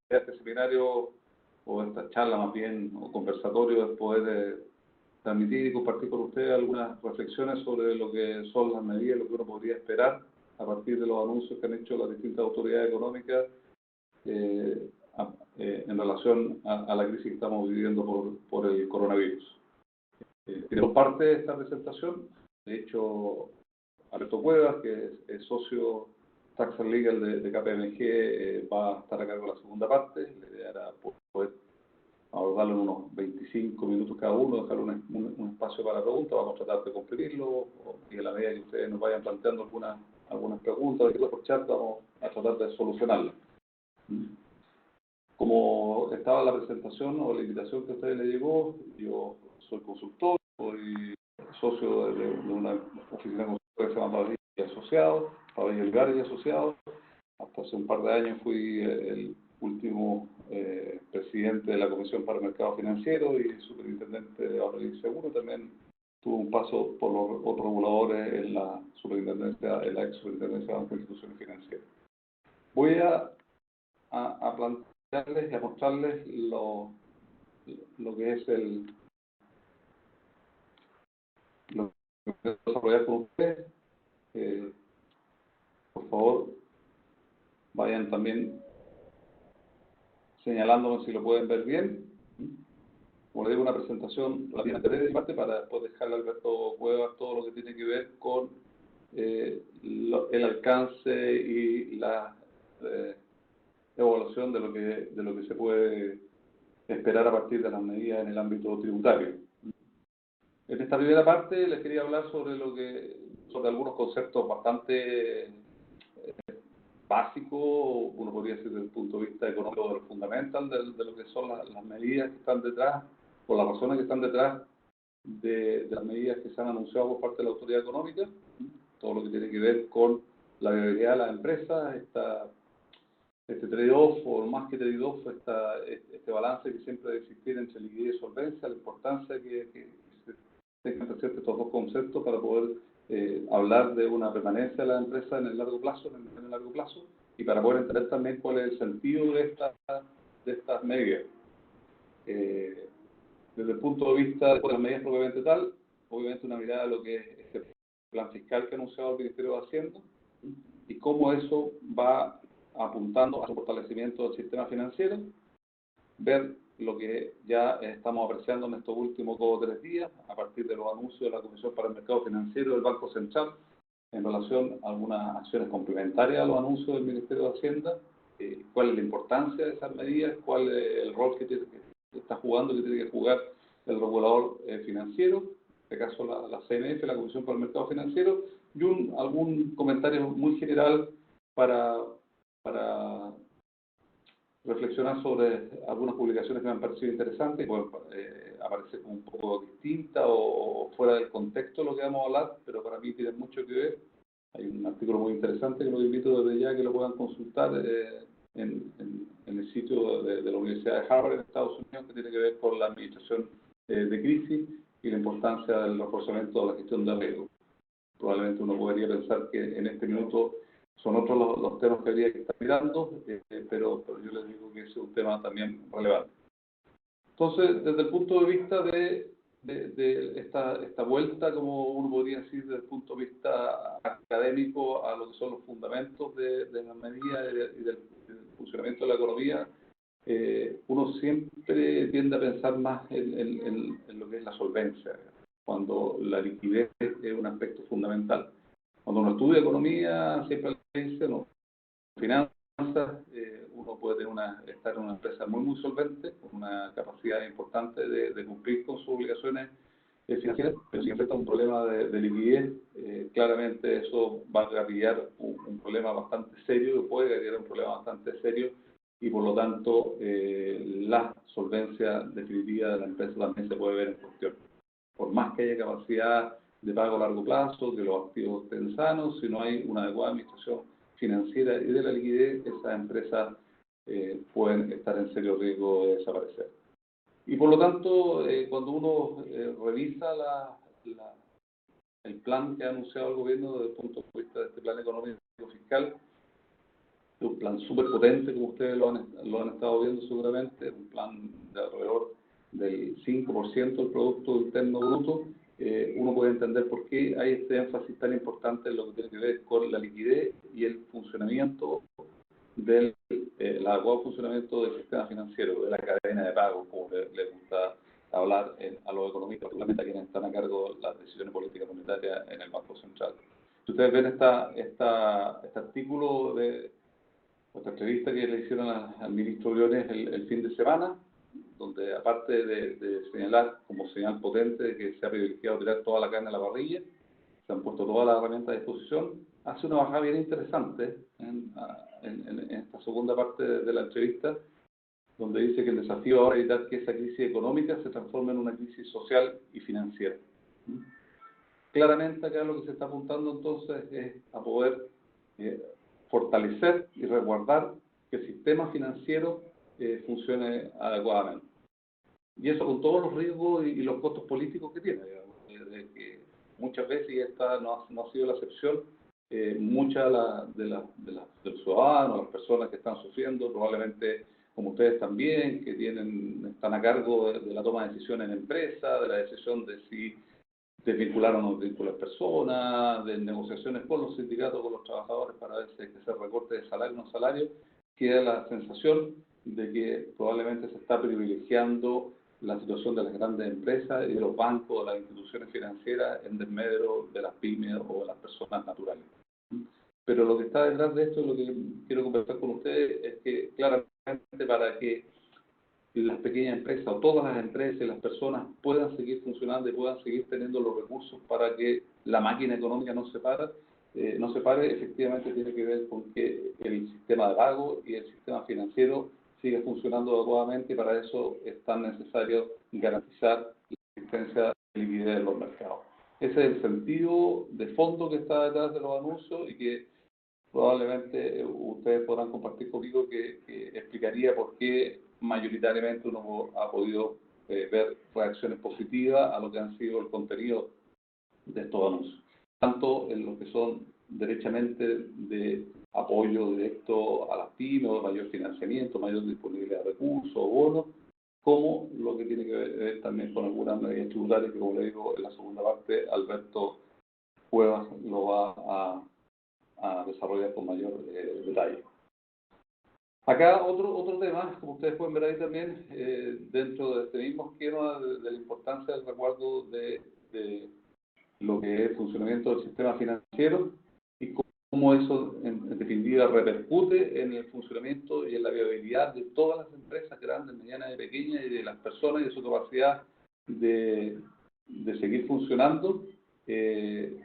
este seminario, o esta charla más bien, o conversatorio, es poder transmitir y compartir con ustedes algunas reflexiones sobre lo que son las medidas, lo que uno podría esperar a partir de los anuncios que han hecho las distintas autoridades económicas en relación a la crisis que estamos viviendo por el coronavirus. Tenemos parte de esta presentación, de hecho, Alberto Cuevas, que es socio Tax and Legal de KPMG, va a estar a cargo de la segunda parte. La idea era poder abordarlo en unos 25 minutos cada uno, dejar un espacio para preguntas. Vamos a tratar de cumplirlo, y a la medida que ustedes nos vayan planteando algunas preguntas por chat, vamos a tratar de solucionarlas. Como estaba la presentación o la invitación que a ustedes les llegó, yo soy consultor, soy socio de una oficina consultora que se llama Pabellón y Asociados, Pabellón Olivares y Asociados. Hasta hace un par de años fui el último presidente de la Comisión para el Mercado Financiero y superintendente de ahorro y seguro. También tuve un paso por los otros reguladores en la superintendencia, en la ex superintendencia de Banco e Instituciones Financieras. Voy a plantearles y a mostrarles lo que es lo que voy a desarrollar con ustedes. Por favor, vayan también señalándome si lo pueden ver bien. Como les digo, una presentación rápidamente de mi parte para después dejarle a Alberto Cuevas todo lo que tiene que ver con el alcance y la evaluación de lo que se puede esperar a partir de las medidas en el ámbito tributario. En esta primera parte les quería hablar sobre algunos conceptos bastante básicos, uno podría decir desde el punto de vista económico, de lo fundamental de lo que son las medidas que están detrás, o las razones que están detrás de las medidas que se han anunciado por parte de la autoridad económica, todo lo que tiene que ver con la viabilidad de las empresas, este trade-off, o más que trade-off, este balance que siempre debe existir entre liquidez y solvencia, la importancia que se tengan presentes estos dos conceptos para poder hablar de una permanencia de la empresa en el largo plazo, y para poder entender también cuál es el sentido de estas medidas. Desde el punto de vista de las medidas propiamente tal, obviamente una mirada a lo que es este plan fiscal que ha anunciado el Ministerio de Hacienda y cómo eso va apuntando a un fortalecimiento del sistema financiero, ver lo que ya estamos apreciando en estos últimos 2 o 3 días, a partir de los anuncios de la Comisión para el Mercado Financiero del Banco Central, en relación a algunas acciones complementarias a los anuncios del Ministerio de Hacienda, cuál es la importancia de esas medidas, cuál es el rol que está jugando, que tiene que jugar el regulador financiero, en este caso la CMF, la Comisión para el Mercado Financiero, y algún comentario muy general para reflexionar sobre algunas publicaciones que me han parecido interesantes, pueden aparecer un poco distintas o fuera del contexto de lo que vamos a hablar, pero para mí tienen mucho que ver. Hay un artículo muy interesante que los invito desde ya que lo puedan consultar en el sitio de la Universidad de Harvard en Estados Unidos, que tiene que ver con la administración de crisis y la importancia del reforzamiento de la gestión de riesgo. Probablemente uno podría pensar que en este minuto son otros los temas que habría que estar mirando, pero yo les digo que ese es un tema también relevante. Entonces, desde el punto de vista de esta vuelta, como uno podría decir, desde el punto de vista académico a lo que son los fundamentos de las medidas y del funcionamiento de la economía, uno siempre tiende a pensar más en lo que es la solvencia, cuando la liquidez es un aspecto fundamental. Cuando uno estudia economía, siempre dice, no, finanzas, uno puede estar en una empresa muy solvente, con una capacidad importante de cumplir con sus obligaciones financieras, pero si enfrenta un problema de liquidez, claramente eso va a gatillar un problema bastante serio, puede gatillar un problema bastante serio, y por lo tanto la solvencia definitiva de la empresa también se puede ver en cuestión. Por más que haya capacidad de pago a largo plazo, que los activos estén sanos, si no hay una adecuada administración financiera y de la liquidez, esas empresas pueden estar en serio riesgo de desaparecer. Y por lo tanto, cuando uno revisa el plan que ha anunciado el gobierno desde el punto de vista de este plan económico fiscal, de un plan súper potente, como ustedes lo han estado viendo seguramente, un plan de alrededor del 5% del Producto Interno Bruto. Uno puede entender por qué hay este énfasis tan importante en lo que tiene que ver con la liquidez y el funcionamiento del el adecuado funcionamiento del sistema financiero, de la cadena de pagos, como le gusta hablar a los economistas, particularmente a quienes están a cargo de las decisiones políticas monetarias en el Banco Central. Si ustedes ven este artículo esta entrevista que le hicieron al ministro Briones el fin de semana, donde aparte de señalar como señal potente de que se ha privilegiado tirar toda la carne a la parrilla, se han puesto todas las herramientas a disposición, hace una bajada bien interesante en esta segunda parte de la entrevista, donde dice que el desafío ahora es evitar que esa crisis económica se transforme en una crisis social y financiera. Claramente acá lo que se está apuntando entonces es a poder fortalecer y resguardar que el sistema financiero funcione adecuadamente. Y eso con todos los riesgos y los costos políticos que tiene, digamos, de que muchas veces, y esta no ha sido la excepción, muchas de los ciudadanos, las personas que están sufriendo, probablemente como ustedes también, que están a cargo de la toma de decisiones en empresas, de la decisión de si desvincular o no desvincular personas, de negociaciones con los sindicatos, con los trabajadores para ver si hay que hacer recortes de salario o no salario, queda la sensación de que probablemente se está privilegiando la situación de las grandes empresas y de los bancos, de las instituciones financieras en desmedro de las pymes o de las personas naturales. Pero lo que está detrás de esto, lo que quiero conversar con ustedes, es que claramente para que las pequeñas empresas o todas las empresas y las personas puedan seguir funcionando y puedan seguir teniendo los recursos para que la máquina económica no se pare, efectivamente tiene que ver con que el sistema de pago y el sistema financiero siga funcionando adecuadamente, y para eso es tan necesario garantizar la existencia de liquidez en los mercados. Ese es el sentido de fondo que está detrás de los anuncios y que probablemente ustedes podrán compartir conmigo, que explicaría por qué mayoritariamente uno ha podido ver reacciones positivas a lo que han sido el contenido de estos anuncios, tanto en lo que son derechamente de apoyo directo a las pymes, mayor financiamiento, mayor disponibilidad de recursos o bonos, como lo que tiene que ver también con algunas medidas tributarias que, como le digo, en la segunda parte Alberto Cuevas lo va a desarrollar con mayor detalle. Acá otro tema, como ustedes pueden ver ahí también, dentro de este mismo esquema de la importancia del resguardo de lo que es el funcionamiento del sistema financiero y cómo eso en definitiva repercute en el funcionamiento y en la viabilidad de todas las empresas, grandes, medianas y pequeñas, y de las personas y de su capacidad de seguir funcionando. Es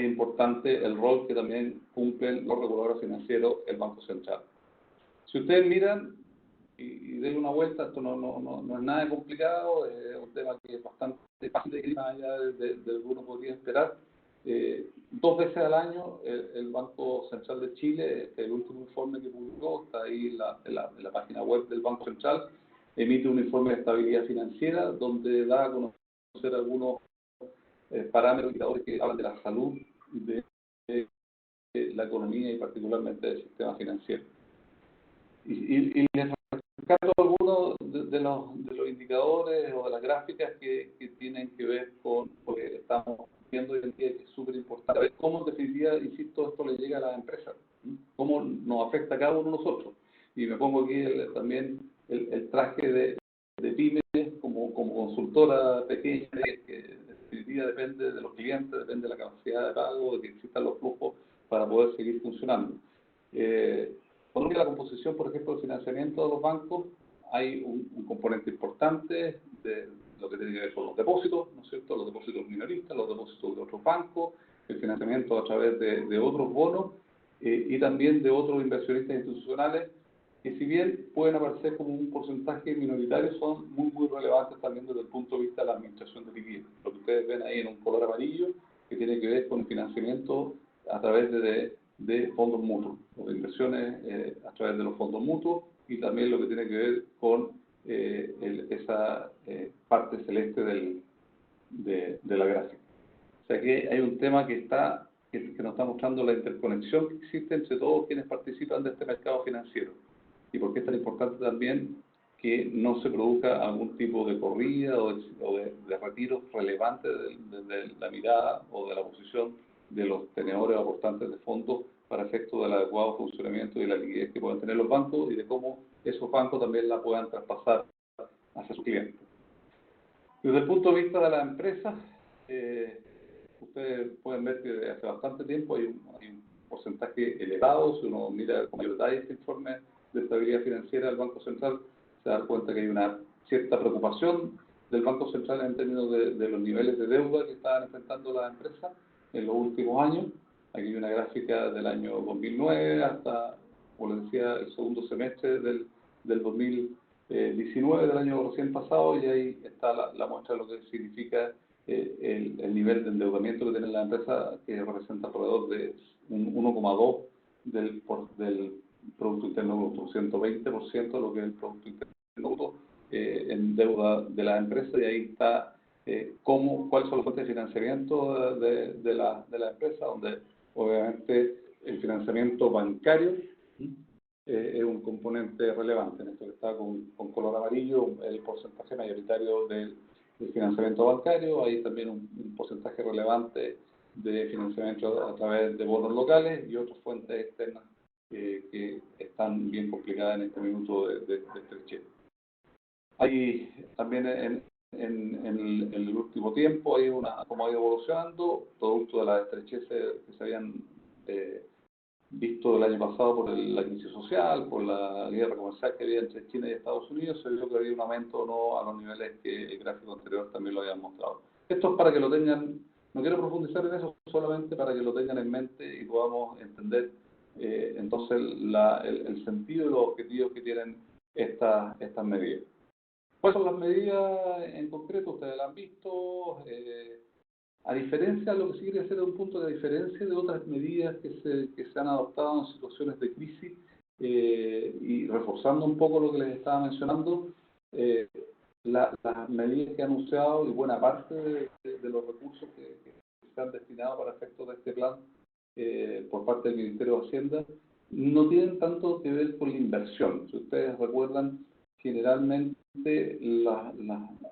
importante el rol que también cumplen los reguladores financieros, el Banco Central. Si ustedes miran y den una vuelta, esto no es nada complicado, es un tema que es bastante fácil de ir más allá de lo que uno podría esperar. 2 veces al año el Banco Central de Chile, el último informe que publicó, está ahí en la página web del Banco Central, emite un informe de estabilidad financiera donde da a conocer algunos parámetros, indicadores que hablan de la salud de la economía y particularmente del sistema financiero. Y les rescato algunos de los indicadores o de las gráficas que tienen que ver con lo que estamos viendo hoy en día, que es súper importante. A ver cómo en definitiva, insisto, esto le llega a las empresas, cómo nos afecta a cada uno de nosotros. Y me pongo aquí también el traje de pymes como consultora pequeña, que en definitiva depende de los clientes, depende de la capacidad de pago, de que existan los flujos para poder seguir funcionando. Cuando mira la composición, por ejemplo, del financiamiento de los bancos, hay un componente importante de lo que tiene que ver con los depósitos, ¿no es cierto?, los depósitos minoristas, los depósitos de otros bancos, el financiamiento a través de otros bonos y también de otros inversionistas institucionales, que si bien pueden aparecer como un porcentaje minoritario, son muy relevantes también desde el punto de vista de la administración de liquidez. Lo que ustedes ven ahí en un color amarillo, que tiene que ver con el financiamiento a través de fondos mutuos, o de inversiones a través de los fondos mutuos, y también lo que tiene que ver con esa parte celeste de la gráfica. O sea que hay un tema que que nos está mostrando la interconexión que existe entre todos quienes participan de este mercado financiero. Y por qué es tan importante también que no se produzca algún tipo de corrida o de retiro relevante de la mirada o de la posición de los tenedores o aportantes de fondos para efecto del adecuado funcionamiento y la liquidez que puedan tener los bancos y de cómo esos bancos también la puedan traspasar hacia sus clientes. Desde el punto de vista de la empresa, ustedes pueden ver que desde hace bastante tiempo hay un porcentaje elevado. Si uno mira con mayor detalle este informe de estabilidad financiera del Banco Central, se da cuenta que hay una cierta preocupación del Banco Central en términos de los niveles de deuda que estaban enfrentando las empresas en los últimos años. Aquí hay una gráfica del año 2009 hasta, como les decía, el segundo semestre del 2019, del año recién pasado, y ahí está la muestra de lo que significa el nivel de endeudamiento que tiene la empresa, que representa alrededor de un 1,2 del Producto Interno Bruto, 120% de lo que es el Producto Interno Bruto en deuda de la empresa, y ahí está cuáles son las fuentes de financiamiento de la empresa, donde obviamente el financiamiento bancario es un componente relevante. En esto que está con color amarillo, el porcentaje mayoritario del financiamiento bancario. Hay también un porcentaje relevante de financiamiento a través de bonos locales y otras fuentes externas que están bien complicadas en este minuto de estrechez. Hay también en el último tiempo hay cómo ha ido evolucionando, producto de las estrecheces que se habían visto el año pasado por la crisis social, por la guerra comercial que había entre China y Estados Unidos. Se vio que había un aumento no a los niveles que el gráfico anterior también lo había mostrado. Esto es para que lo tengan, no quiero profundizar en eso, solamente para que lo tengan en mente y podamos entender entonces el sentido y los objetivos que tienen estas medidas. ¿Cuáles son las medidas en concreto? Ustedes las han visto. A diferencia, lo que sí quería hacer es un punto de diferencia de otras medidas que se han adoptado en situaciones de crisis y reforzando un poco lo que les estaba mencionando, las medidas que han anunciado y buena parte de los recursos que se han destinado para efectos de este plan por parte del Ministerio de Hacienda no tienen tanto que ver con la inversión. Si ustedes recuerdan, generalmente las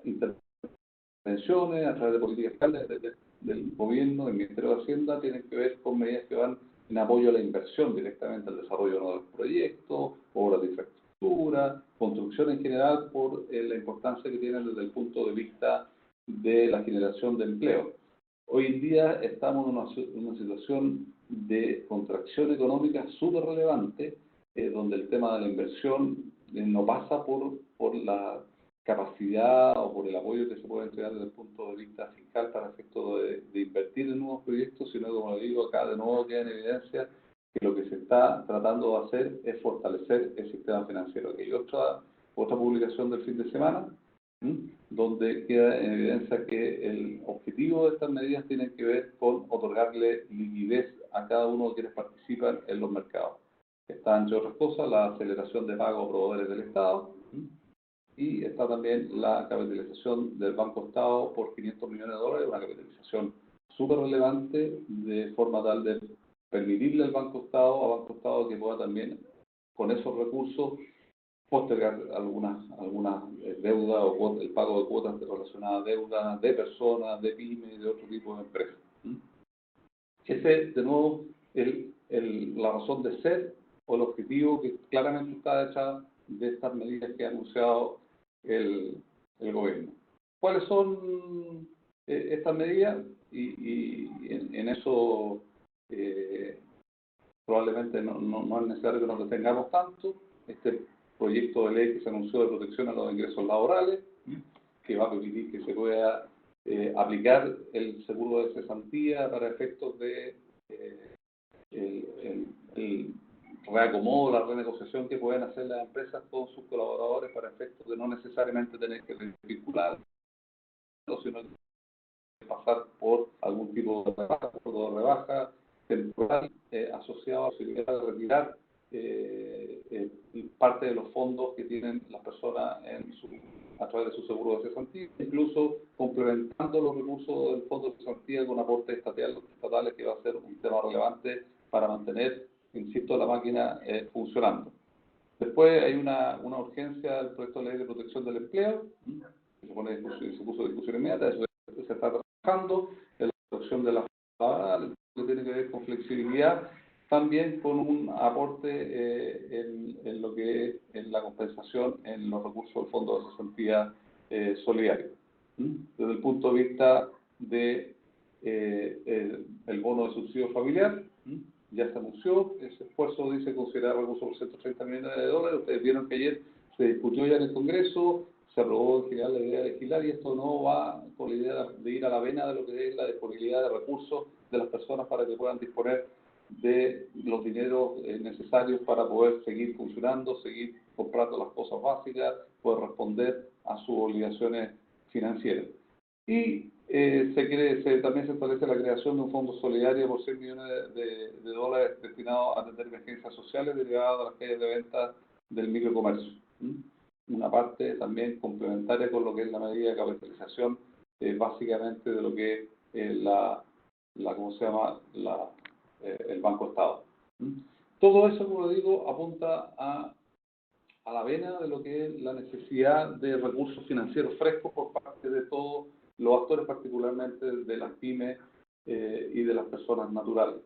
intervenciones a través de políticas fiscales del gobierno, del Ministerio de Hacienda, tienen que ver con medidas que van en apoyo a la inversión directamente, al desarrollo de nuevos proyectos, obras de infraestructura, construcción en general, por la importancia que tienen desde el punto de vista de la generación de empleo. Hoy en día estamos en una situación de contracción económica súper relevante, donde el tema de la inversión no pasa por la capacidad o por el apoyo que se puede entregar desde el punto de vista fiscal para efecto de invertir en nuevos proyectos, sino que, como le digo, acá de nuevo queda en evidencia que lo que se está tratando de hacer es fortalecer el sistema financiero. Hay otra publicación del fin de semana, donde queda en evidencia que el objetivo de estas medidas tiene que ver con otorgarle liquidez a cada uno de quienes participan en los mercados. Está, entre otras cosas, la aceleración de pago a proveedores del Estado, y está también la capitalización del Banco Estado por 500 millones de dólares, una capitalización súper relevante, de forma tal de permitirle al Banco Estado que pueda también, con esos recursos, postergar algunas deudas o el pago de cuotas relacionadas a deudas de personas, de pymes y de otro tipo de empresas. Ese, de nuevo, la razón de ser o el objetivo que claramente está detrás de estas medidas que ha anunciado el gobierno. ¿Cuáles son estas medidas? Y en eso probablemente no es necesario que nos detengamos tanto. Este proyecto de ley que se anunció de protección a los ingresos laborales, que va a permitir que se pueda aplicar el seguro de cesantía para efectos de el reacomodo, la renegociación que pueden hacer las empresas con sus colaboradores para efectos de no necesariamente tener que vincular, sino pasar por algún tipo de rebaja temporal asociado a la posibilidad de retirar parte de los fondos que tienen las personas a través de su seguro de cesantía, incluso complementando los recursos del fondo de cesantía con aportes estatales, que va a ser un tema relevante para mantener, insisto, la máquina funcionando. Después hay una urgencia del proyecto de ley de protección del empleo, que se puso en discusión inmediata, eso se está trabajando, en la reducción de la laboral, que tiene que ver con flexibilidad, también con un aporte en lo que es en la compensación en los recursos del Fondo de Cesantía Solidario. Desde el punto de vista de el bono de subsidio familiar, ya se anunció, ese esfuerzo dice considerar recursos por 130 millones de dólares. Ustedes vieron que ayer se discutió ya en el Congreso, se aprobó en general la idea de legislar, y esto no va con la idea de ir a la vena de lo que es la disponibilidad de recursos de las personas para que puedan disponer de los dineros necesarios para poder seguir funcionando, seguir comprando las cosas básicas, poder responder a sus obligaciones financieras. Y también se establece la creación de un fondo solidario por 100 millones de dólares destinado a atender emergencias sociales derivadas de las caídas de ventas del microcomercio. Una parte también complementaria con lo que es la medida de capitalización, básicamente de lo que es ¿cómo se llama? El Banco Estado. Todo eso, como digo, apunta a la vena de lo que es la necesidad de recursos financieros frescos por parte de todos los actores, particularmente de las pymes y de las personas naturales.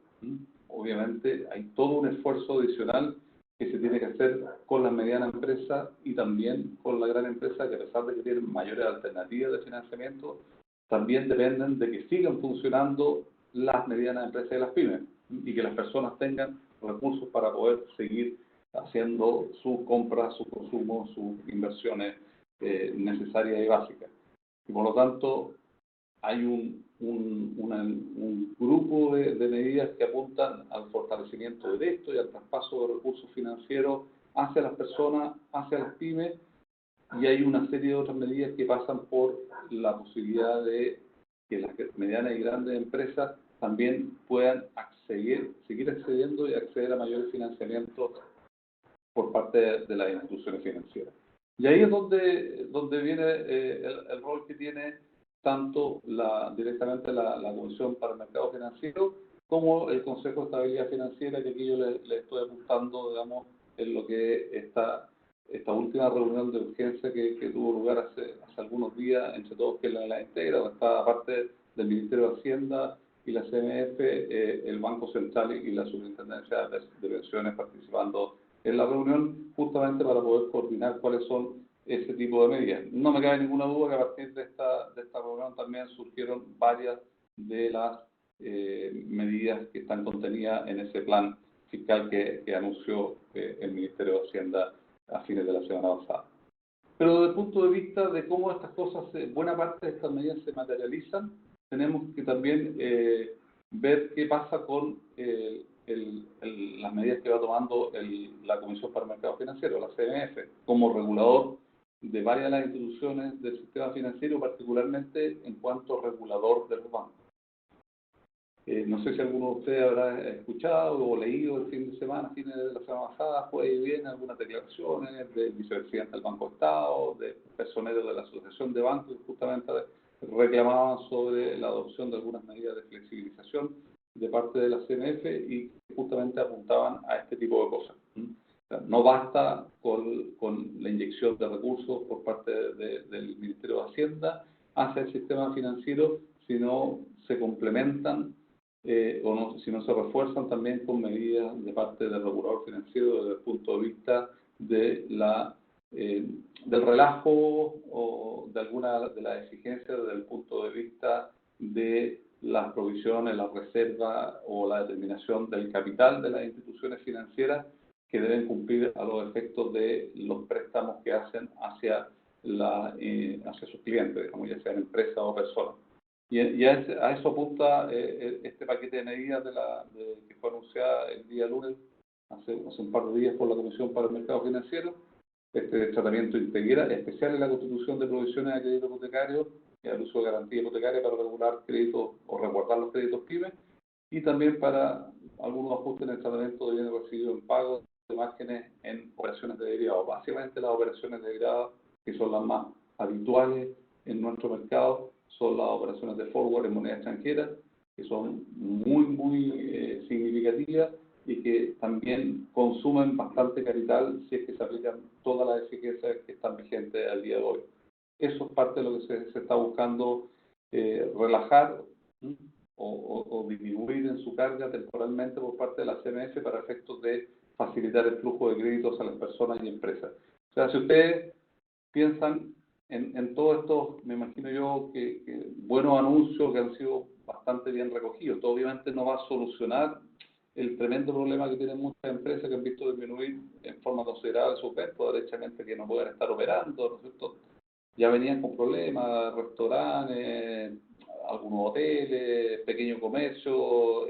Obviamente hay todo un esfuerzo adicional que se tiene que hacer con las medianas empresas y también con la gran empresa, que a pesar de que tienen mayores alternativas de financiamiento, también dependen de que sigan funcionando las medianas empresas y las pymes, y que las personas tengan recursos para poder seguir haciendo sus compras, su consumo, sus inversiones necesarias y básicas. Y por lo tanto, hay un grupo de medidas que apuntan al fortalecimiento de esto y al traspaso de recursos financieros hacia las personas, hacia las pymes, y hay una serie de otras medidas que pasan por la posibilidad de que las medianas y grandes empresas también puedan seguir accediendo y acceder a mayores financiamientos por parte de las instituciones financieras. Y ahí es donde viene el rol que tiene tanto directamente la Comisión para el Mercado Financiero como el Consejo de Estabilidad Financiera, que aquí yo le estoy apuntando, digamos, en lo que esta última reunión de urgencia que tuvo lugar hace algunos días, entre todos, que la integra, donde está, aparte del Ministerio de Hacienda y la CMF, el Banco Central y la Superintendencia de Pensiones participando en la reunión, justamente para poder coordinar cuáles son ese tipo de medidas. No me cabe ninguna duda que a partir de esta reunión también surgieron varias de las medidas que están contenidas en ese plan fiscal que anunció el Ministerio de Hacienda a fines de la semana pasada. Pero desde el punto de vista de cómo estas cosas, buena parte de estas medidas se materializan, tenemos que también ver qué pasa con las medidas que va tomando la Comisión para el Mercado Financiero, la CMF, como regulador de varias de las instituciones del sistema financiero, particularmente en cuanto regulador de los bancos. No sé si alguno de ustedes habrá escuchado o leído el fin de semana, fines de la semana pasada, fue y viene algunas declaraciones del vicepresidente del Banco Estado, de personeros de la Asociación de Bancos, que justamente reclamaban sobre la adopción de algunas medidas de flexibilización de parte de la CMF y justamente apuntaban a este tipo de cosas. O sea, no basta con la inyección de recursos por parte del Ministerio de Hacienda hacia el sistema financiero, sino se complementan si no se refuerzan también con medidas de parte del regulador financiero desde el punto de vista de del relajo o de alguna de las exigencias desde el punto de vista de las provisiones, las reservas o la determinación del capital de las instituciones financieras que deben cumplir a los efectos de los préstamos que hacen hacia sus clientes, digamos, ya sean empresas o personas. Y a eso apunta este paquete de medidas que fue anunciada el día lunes, hace un par de días, por la Comisión para el Mercado Financiero, este tratamiento integral, especial en la constitución de provisiones de crédito hipotecario y al uso de garantía hipotecaria para regular créditos o resguardar los créditos pymes, y también para algunos ajustes en el tratamiento de bienes recibidos en pago de márgenes en operaciones de derivados. Básicamente las operaciones de derivados que son las más habituales en nuestro mercado son las operaciones de forward en moneda extranjera, que son muy significativas y que también consumen bastante capital si es que se aplican todas las exigencias que están vigentes al día de hoy. Eso es parte de lo que se está buscando relajar o disminuir en su carga temporalmente por parte de la CMF para efectos de facilitar el flujo de créditos a las personas y empresas. O sea, si ustedes piensan en todo esto, me imagino yo que buenos anuncios que han sido bastante bien recogidos. Esto obviamente no va a solucionar el tremendo problema que tienen muchas empresas que han visto disminuir en forma considerable sus ventas, derechamente que no pueden estar operando, ¿no es cierto? Ya venían con problemas, restaurantes, algunos hoteles, pequeño comercio,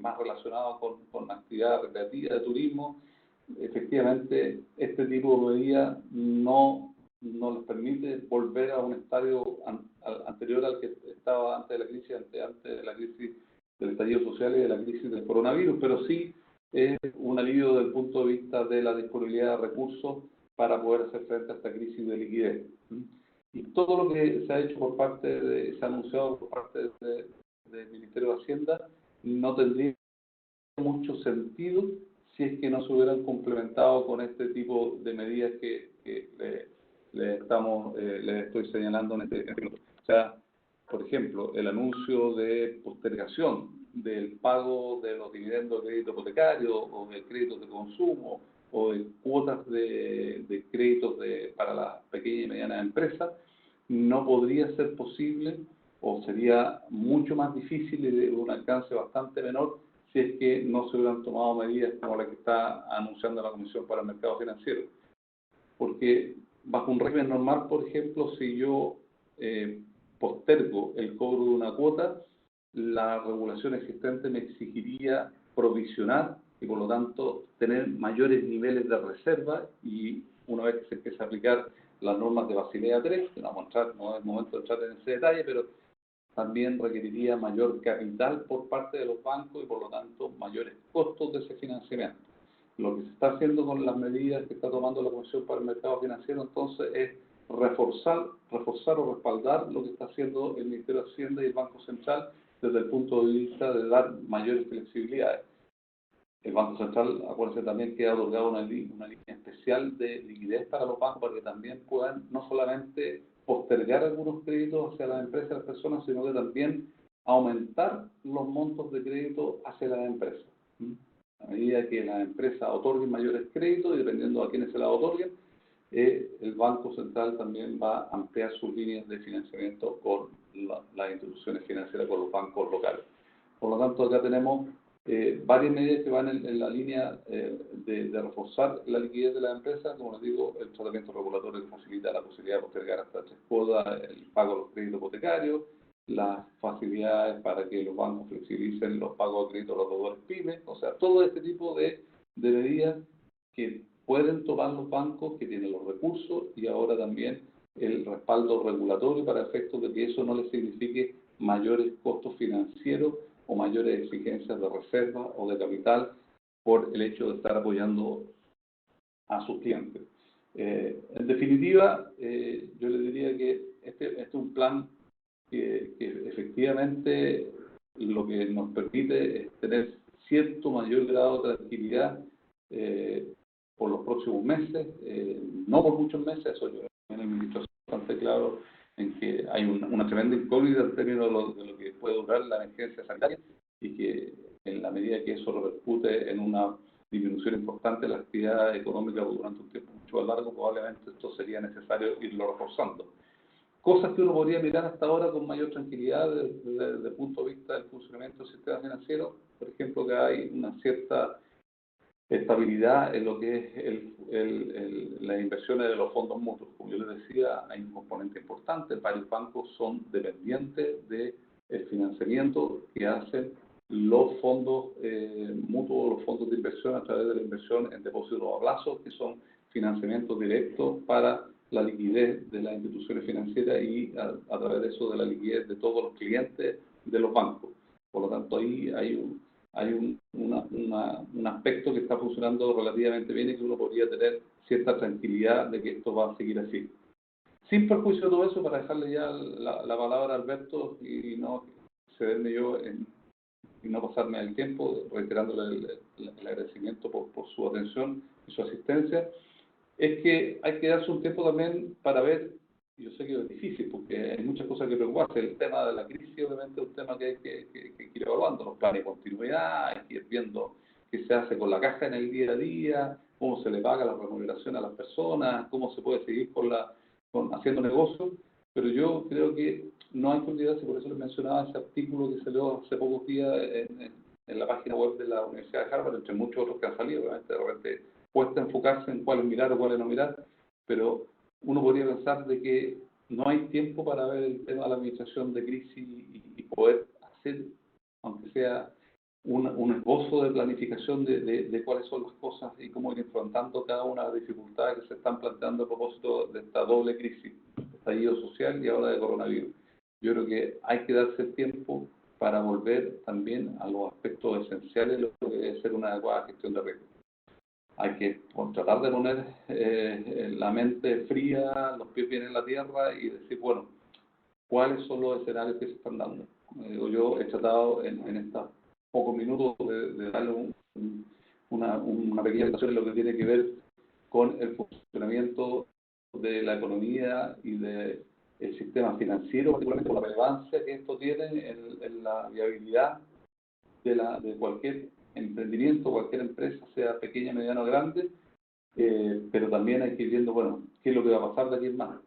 más relacionados con actividad recreativa, de turismo. Efectivamente, este tipo de medidas no les permite volver a un estadio anterior al que estaba antes de la crisis, antes de la crisis del estallido social y de la crisis del coronavirus, pero sí es un alivio desde el punto de vista de la disponibilidad de recursos para poder hacer frente a esta crisis de liquidez. Y todo lo que se ha hecho se ha anunciado por parte del Ministerio de Hacienda no tendría mucho sentido si es que no se hubieran complementado con este tipo de medidas que les estoy señalando en este ejemplo. O sea, por ejemplo, el anuncio de postergación del pago de los dividendos de crédito hipotecario o de créditos de consumo o de cuotas de créditos para las pequeñas y medianas empresas, no podría ser posible o sería mucho más difícil y de un alcance bastante menor si es que no se hubieran tomado medidas como la que está anunciando la Comisión para el Mercado Financiero. Porque bajo un régimen normal, por ejemplo, si yo postergo el cobro de una cuota, la regulación existente me exigiría provisionar y por lo tanto tener mayores niveles de reserva, y una vez que se empiece a aplicar las normas de Basilea III, que no es el momento de entrar en ese detalle, pero también requeriría mayor capital por parte de los bancos y por lo tanto mayores costos de ese financiamiento. Lo que se está haciendo con las medidas que está tomando la Comisión para el Mercado Financiero entonces es reforzar o respaldar lo que está haciendo el Ministerio de Hacienda y el Banco Central desde el punto de vista de dar mayores flexibilidades. El Banco Central, acuérdense también que ha otorgado una línea especial de liquidez para los bancos para que también puedan no solamente postergar algunos créditos hacia las empresas y las personas, sino que también aumentar los montos de crédito hacia las empresas. A medida que las empresas otorguen mayores créditos, y dependiendo a quiénes se las otorguen, el Banco Central también va a ampliar sus líneas de financiamiento con las instituciones financieras, con los bancos locales. Por lo tanto, acá tenemos varias medidas que van en la línea de reforzar la liquidez de las empresas. Como les digo, el tratamiento regulatorio que facilita la posibilidad de postergar hasta 3 cuotas el pago de los créditos hipotecarios, las facilidades para que los bancos flexibilicen los pagos de crédito a los deudores pymes, o sea, todo este tipo de medidas que pueden tomar los bancos, que tienen los recursos y ahora también el respaldo regulatorio para efectos de que eso no les signifique mayores costos financieros o mayores exigencias de reserva o de capital por el hecho de estar apoyando a sus clientes. En definitiva, yo le diría que este es un plan que efectivamente lo que nos permite es tener cierto mayor grado de tranquilidad por los próximos meses, no por muchos meses. Eso yo en el ministro es bastante claro en que hay una tremenda incógnita en términos de lo que puede durar la emergencia sanitaria, y que en la medida que eso repercute en una disminución importante de la actividad económica durante un tiempo mucho más largo, probablemente esto sería necesario irlo reforzando. Cosas que uno podría mirar hasta ahora con mayor tranquilidad desde el punto de vista del funcionamiento del sistema financiero, por ejemplo, que hay una cierta estabilidad en lo que es las inversiones de los fondos mutuos. Como yo les decía, hay un componente importante. Varios bancos son dependientes del financiamiento que hacen los fondos mutuos, los fondos de inversión a través de la inversión en depósitos a plazo, que son financiamientos directos para la liquidez de las instituciones financieras y a través de eso de la liquidez de todos los clientes de los bancos. Por lo tanto, ahí hay hay un aspecto que está funcionando relativamente bien y que uno podría tener cierta tranquilidad de que esto va a seguir así. Sin perjuicio de todo eso, para dejarle ya la palabra a Alberto y no cederme yo y no pasarme el tiempo, reiterándole el agradecimiento por su atención y su asistencia, es que hay que darse un tiempo también para ver, yo sé que es difícil porque hay muchas cosas que preocuparse, el tema de la crisis obviamente es un tema que hay que ir evaluando, los planes de continuidad, hay que ir viendo qué se hace con la caja en el día a día, cómo se le paga la remuneración a las personas, cómo se puede seguir haciendo negocio, pero yo creo que no hay que olvidarse, por eso les mencionaba ese artículo que salió hace pocos días en la página web de la Universidad de Harvard, entre muchos otros que han salido, obviamente de repente cuesta enfocarse en cuáles mirar o cuáles no mirar, pero uno podría pensar de que no hay tiempo para ver el tema de la administración de crisis y poder hacer, aunque sea un esbozo de planificación de cuáles son las cosas y cómo ir enfrentando cada una de las dificultades que se están planteando a propósito de esta doble crisis, estallido social y ahora de coronavirus. Yo creo que hay que darse el tiempo para volver también a los aspectos esenciales de lo que debe ser una adecuada gestión de riesgos. Hay que tratar de poner la mente fría, los pies bien en la tierra y decir, bueno, ¿cuáles son los escenarios que se están dando? Yo he tratado en estos pocos minutos de darle una pequeña presentación en lo que tiene que ver con el funcionamiento de la economía y del sistema financiero, particularmente por la relevancia que esto tiene en la viabilidad de cualquier emprendimiento, cualquier empresa, sea pequeña, mediana o grande, pero también hay que ir viendo, bueno, qué es lo que va a pasar de aquí en más,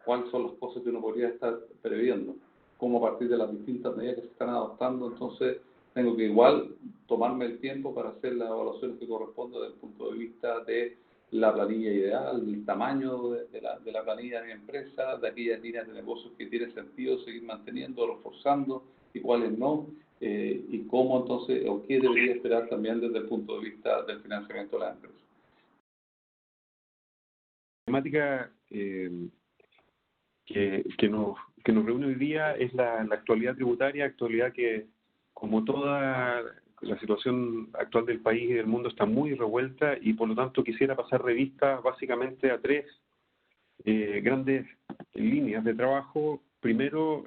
cuáles son las cosas que uno podría estar previendo, cómo a partir de las distintas medidas que se están adoptando, entonces tengo que igual tomarme el tiempo para hacer las evaluaciones que corresponde desde el punto de vista de la planilla ideal, del tamaño de la planilla de mi empresa, de aquellas líneas de negocios que tiene sentido seguir manteniendo, reforzando y cuáles no, y cómo entonces, o qué debería esperar también desde el punto de vista del financiamiento de la empresa. La temática que nos reúne hoy día es la actualidad tributaria, actualidad que, como toda la situación actual del país y del mundo, está muy revuelta y por lo tanto quisiera pasar revista básicamente a tres grandes líneas de trabajo. Primero,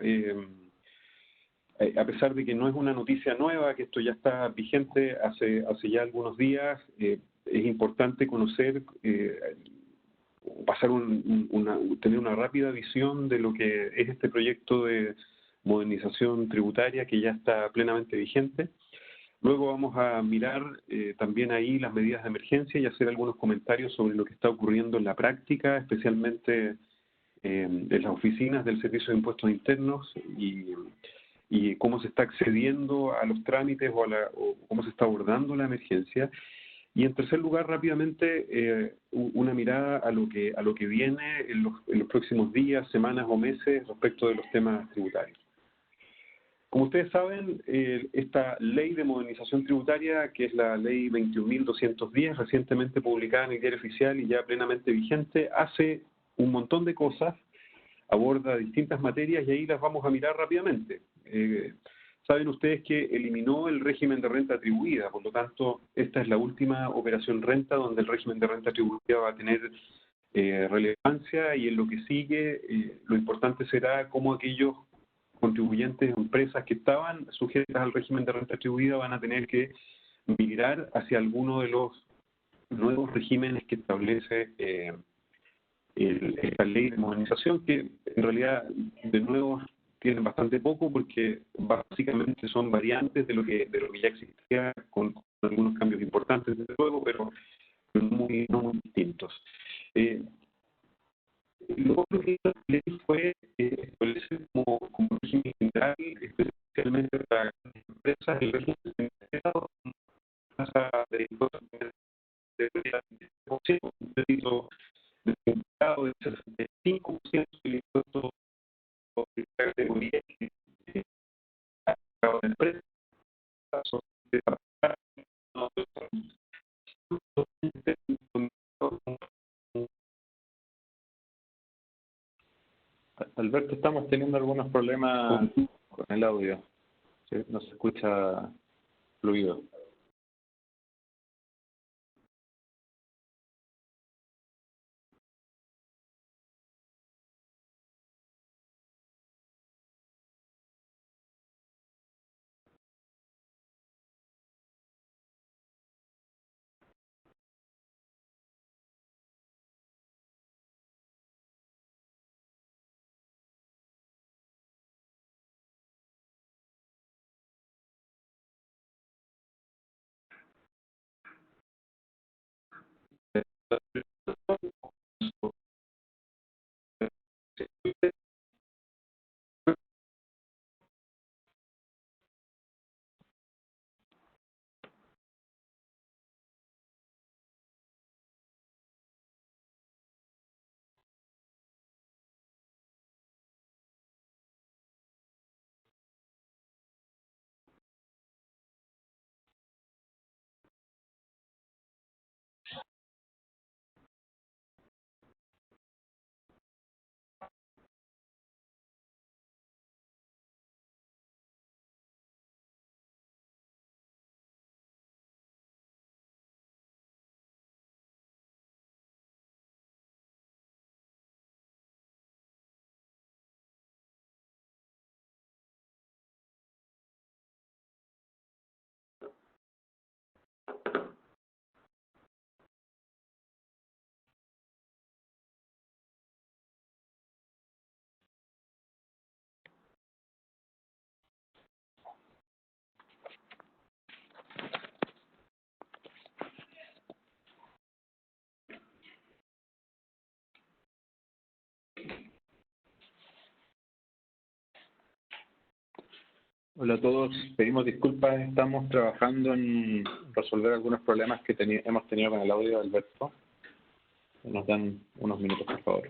a pesar de que no es una noticia nueva, que esto ya está vigente hace ya algunos días, es importante conocer, tener una rápida visión de lo que es este proyecto de modernización tributaria que ya está plenamente vigente. Luego vamos a mirar también ahí las medidas de emergencia y hacer algunos comentarios sobre lo que está ocurriendo en la práctica, especialmente en las oficinas del Servicio de Impuestos Internos y cómo se está accediendo a los trámites o cómo se está abordando la emergencia. Y en tercer lugar, rápidamente, una mirada a lo que viene en los próximos días, semanas o meses respecto de los temas tributarios. Como ustedes saben, esta ley de modernización tributaria, que es la ley 21.210, recientemente publicada en el Diario Oficial y ya plenamente vigente, hace un montón de cosas, aborda distintas materias y ahí las vamos a mirar rápidamente. Saben ustedes que eliminó el régimen de renta atribuida, por lo tanto, esta es la última operación renta donde el régimen de renta atribuida va a tener relevancia y en lo que sigue lo importante será cómo aquellos contribuyentes o empresas que estaban sujetas al régimen de renta atribuida van a tener que migrar hacia alguno de los nuevos regímenes que establece esta ley de modernización, que en realidad, de nuevo, tienen bastante poco porque básicamente son variantes de lo que ya existía con algunos cambios importantes, desde luego, pero no muy distintos. Lo otro que la ley fue establecer como régimen general, especialmente para las empresas, el régimen de tasa de impuestos de 10%, un crédito de 65% del impuesto de categoría que cada empresa Alberto, estamos teniendo algunos problemas con el audio. ¿Sí? No se escucha fluido. Hola a todos, pedimos disculpas, estamos trabajando en resolver algunos problemas que hemos tenido con el audio de Alberto. Nos dan unos minutos, por favor.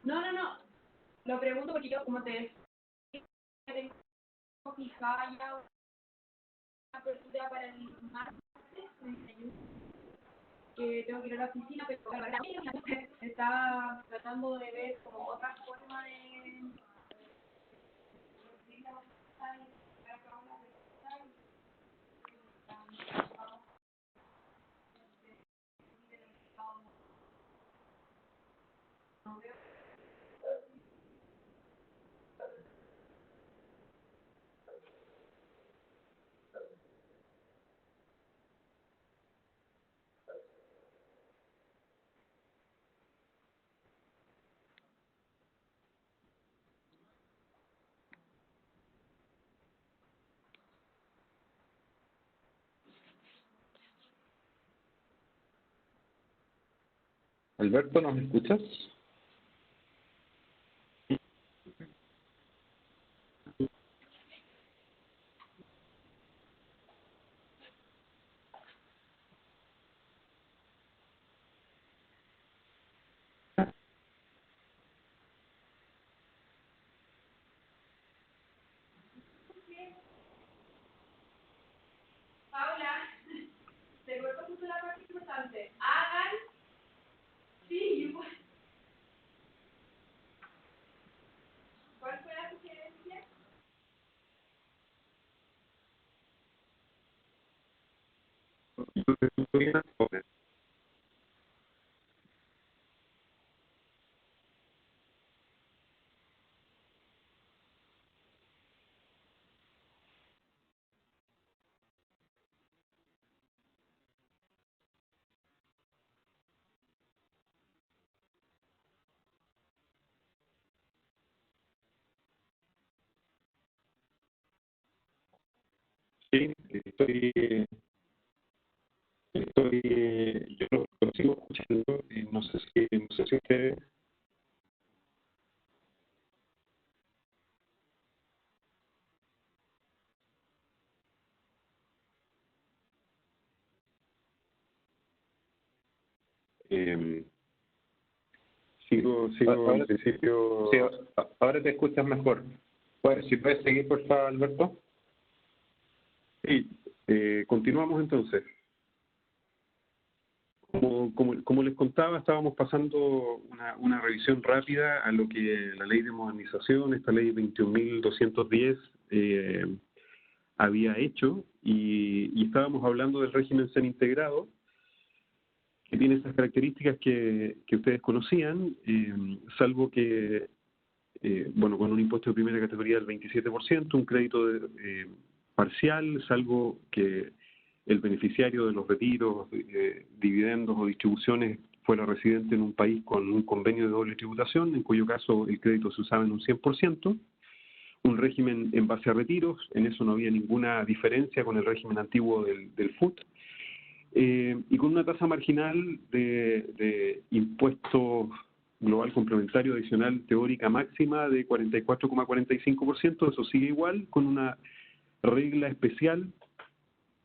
No. Lo pregunto porque yo, como te decía, tengo fijada ya una apertura para el martes 31, que tengo que ir a la oficina, pero la verdad estaba tratando de ver como otra forma de... Alberto, ¿nos escuchas? Sí, yo lo sigo escuchando, y no sé si ustedes... sigo Ahora, en principio... sí, ahora te escuchas mejor. Bueno, si puedes seguir, por favor, Alberto. Sí, continuamos entonces. Como les contaba, estábamos pasando una revisión rápida a lo que la ley de modernización, esta ley 21.210, había hecho, y estábamos hablando del régimen semi-integrado, que tiene esas características que ustedes conocían, salvo que, bueno, con un impuesto de primera categoría del 27%, un crédito parcial, salvo que el beneficiario de los retiros, dividendos o distribuciones fuera residente en un país con un convenio de doble tributación, en cuyo caso el crédito se usaba en un 100%, un régimen en base a retiros, en eso no había ninguna diferencia con el régimen antiguo del FUT, y con una tasa marginal de impuesto global complementario adicional teórica máxima de 44,45%, eso sigue igual, con una regla especial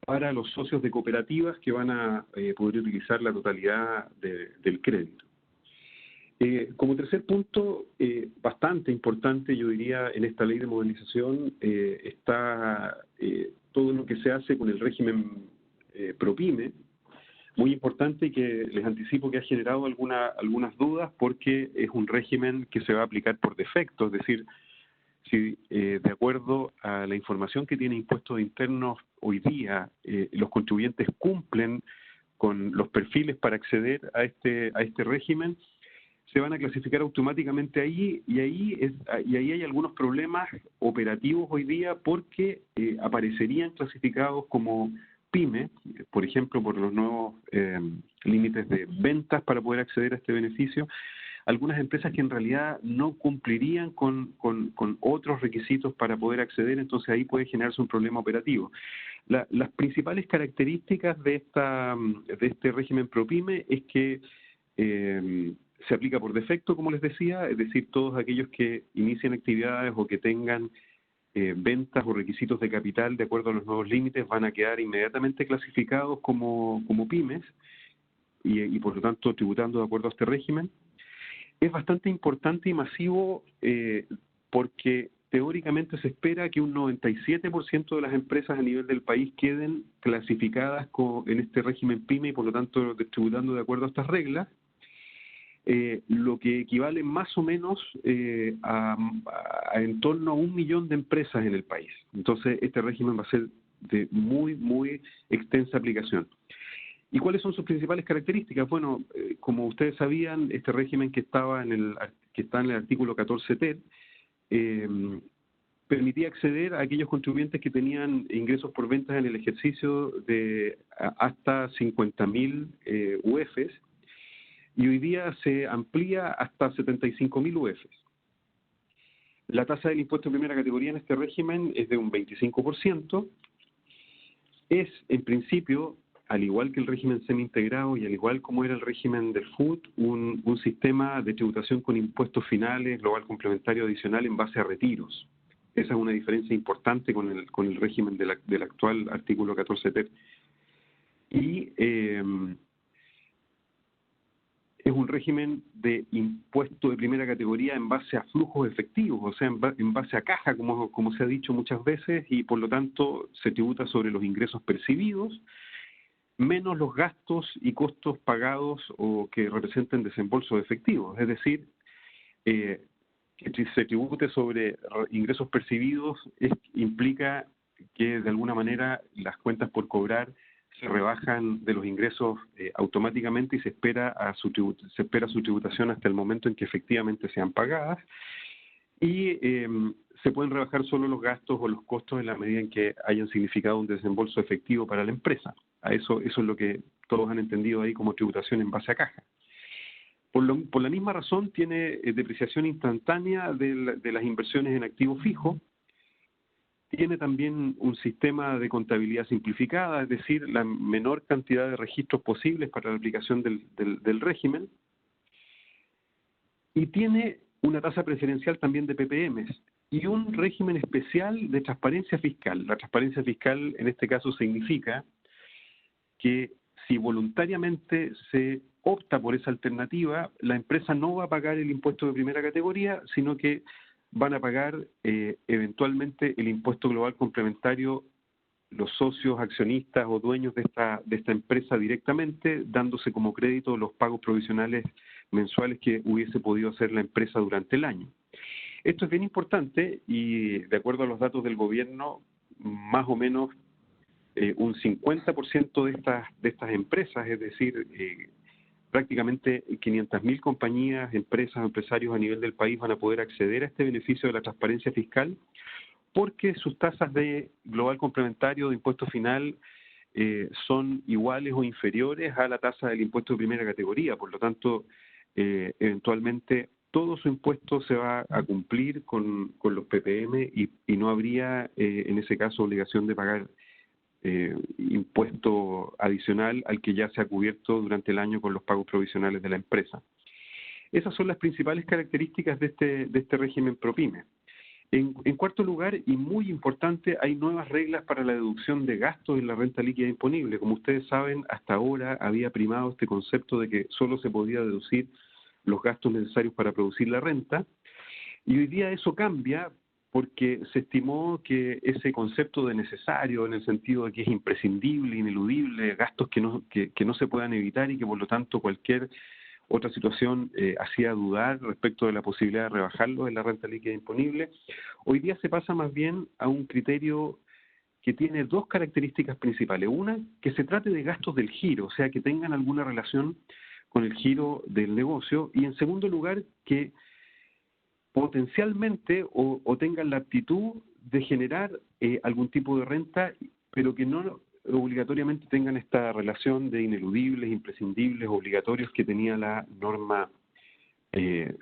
para los socios de cooperativas que van a poder utilizar la totalidad del crédito. Como tercer punto, bastante importante, yo diría, en esta ley de modernización, está todo lo que se hace con el régimen ProPyme, muy importante, y que les anticipo que ha generado algunas dudas, porque es un régimen que se va a aplicar por defecto, es decir, si de acuerdo a la información que tiene Impuestos Internos hoy día, los contribuyentes cumplen con los perfiles para acceder a este régimen, se van a clasificar automáticamente ahí, y ahí hay algunos problemas operativos hoy día, porque aparecerían clasificados como PYME, por ejemplo, por los nuevos límites de ventas para poder acceder a este beneficio, algunas empresas que en realidad no cumplirían con otros requisitos para poder acceder, entonces ahí puede generarse un problema operativo. Las principales características de este régimen ProPyme es que se aplica por defecto, como les decía, es decir, todos aquellos que inicien actividades o que tengan ventas o requisitos de capital de acuerdo a los nuevos límites van a quedar inmediatamente clasificados como pymes y por lo tanto tributando de acuerdo a este régimen. Es bastante importante y masivo porque teóricamente se espera que un 97% de las empresas a nivel del país queden clasificadas en este régimen PYME y por lo tanto tributando de acuerdo a estas reglas, lo que equivale más o menos a en torno a 1 millón de empresas en el país. Entonces este régimen va a ser de muy, muy extensa aplicación. ¿Y cuáles son sus principales características? Bueno, como ustedes sabían, este régimen que está en el artículo 14 ter, permitía acceder a aquellos contribuyentes que tenían ingresos por ventas en el ejercicio de hasta 50.000 UFs, y hoy día se amplía hasta 75.000 UFs. La tasa del impuesto de primera categoría en este régimen es de un 25%. Es, en principio, al igual que el régimen semi-integrado y al igual como era el régimen del FUT, un sistema de tributación con impuestos finales, global complementario adicional en base a retiros. Esa es una diferencia importante con el régimen del actual artículo 14 ter. Y es un régimen de impuesto de primera categoría en base a flujos efectivos, o sea, en base a caja, como se ha dicho muchas veces, y por lo tanto se tributa sobre los ingresos percibidos, menos los gastos y costos pagados o que representen desembolsos efectivos. Es decir, que se tribute sobre ingresos percibidos implica que de alguna manera las cuentas por cobrar se rebajan de los ingresos automáticamente y se espera su tributación hasta el momento en que efectivamente sean pagadas, y se pueden rebajar solo los gastos o los costos en la medida en que hayan significado un desembolso efectivo para la empresa. Eso es lo que todos han entendido ahí como tributación en base a caja. Por la misma razón tiene depreciación instantánea de las inversiones en activo fijo. Tiene también un sistema de contabilidad simplificada, es decir, la menor cantidad de registros posibles para la aplicación del régimen. Y tiene una tasa preferencial también de PPMs y un régimen especial de transparencia fiscal. La transparencia fiscal en este caso significa que si voluntariamente se opta por esa alternativa, la empresa no va a pagar el impuesto de primera categoría, sino que van a pagar eventualmente el impuesto global complementario los socios, accionistas o dueños de esta empresa directamente, dándose como crédito los pagos provisionales mensuales que hubiese podido hacer la empresa durante el año. Esto es bien importante y, de acuerdo a los datos del gobierno, más o menos un 50% de estas empresas, es decir, prácticamente 500.000 compañías, empresas, empresarios a nivel del país van a poder acceder a este beneficio de la transparencia fiscal, porque sus tasas de global complementario de impuesto final son iguales o inferiores a la tasa del impuesto de primera categoría. Por lo tanto, eventualmente todo su impuesto se va a cumplir con los PPM y no habría en ese caso obligación de pagar impuesto adicional al que ya se ha cubierto durante el año con los pagos provisionales de la empresa. Esas son las principales características de este régimen ProPyme. En cuarto lugar, y muy importante, hay nuevas reglas para la deducción de gastos en la renta líquida disponible. Como ustedes saben, hasta ahora había primado este concepto de que solo se podía deducir los gastos necesarios para producir la renta, y hoy día eso cambia porque se estimó que ese concepto de necesario, en el sentido de que es imprescindible, ineludible, gastos que no se puedan evitar y que por lo tanto cualquier otra situación hacía dudar respecto de la posibilidad de rebajarlo en la renta líquida disponible. Hoy día se pasa más bien a un criterio que tiene dos características principales. Una, que se trate de gastos del giro, o sea, que tengan alguna relación con el giro del negocio. Y en segundo lugar, que potencialmente o tengan la aptitud de generar algún tipo de renta, pero que no obligatoriamente tengan esta relación de ineludibles, imprescindibles, obligatorios que tenía la norma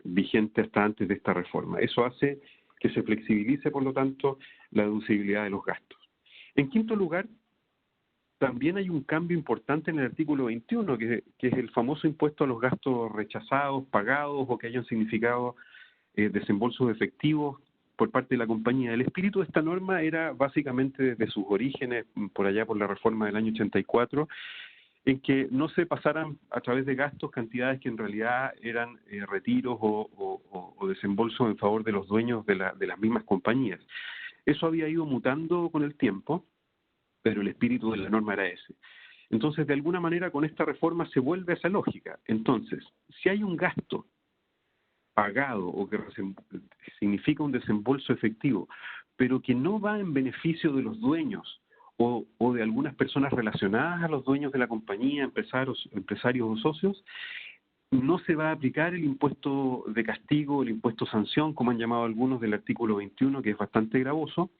vigente hasta antes de esta reforma. Eso hace que se flexibilice, por lo tanto, la deducibilidad de los gastos. En quinto lugar, también hay un cambio importante en el artículo 21, que es el famoso impuesto a los gastos rechazados, pagados o que hayan significado desembolsos efectivos por parte de la compañía. El espíritu de esta norma era básicamente desde sus orígenes, por allá por la reforma del año 84, en que no se pasaran a través de gastos cantidades que en realidad eran retiros o desembolsos en favor de los dueños de las mismas compañías. Eso había ido mutando con el tiempo, pero el espíritu de la norma era ese. Entonces, de alguna manera, con esta reforma se vuelve a esa lógica. Entonces, si hay un gasto pagado o que significa un desembolso efectivo, pero que no va en beneficio de los dueños o de algunas personas relacionadas a los dueños de la compañía, empresarios o socios, no se va a aplicar el impuesto de castigo, el impuesto sanción, como han llamado algunos del artículo 21, que es bastante gravoso,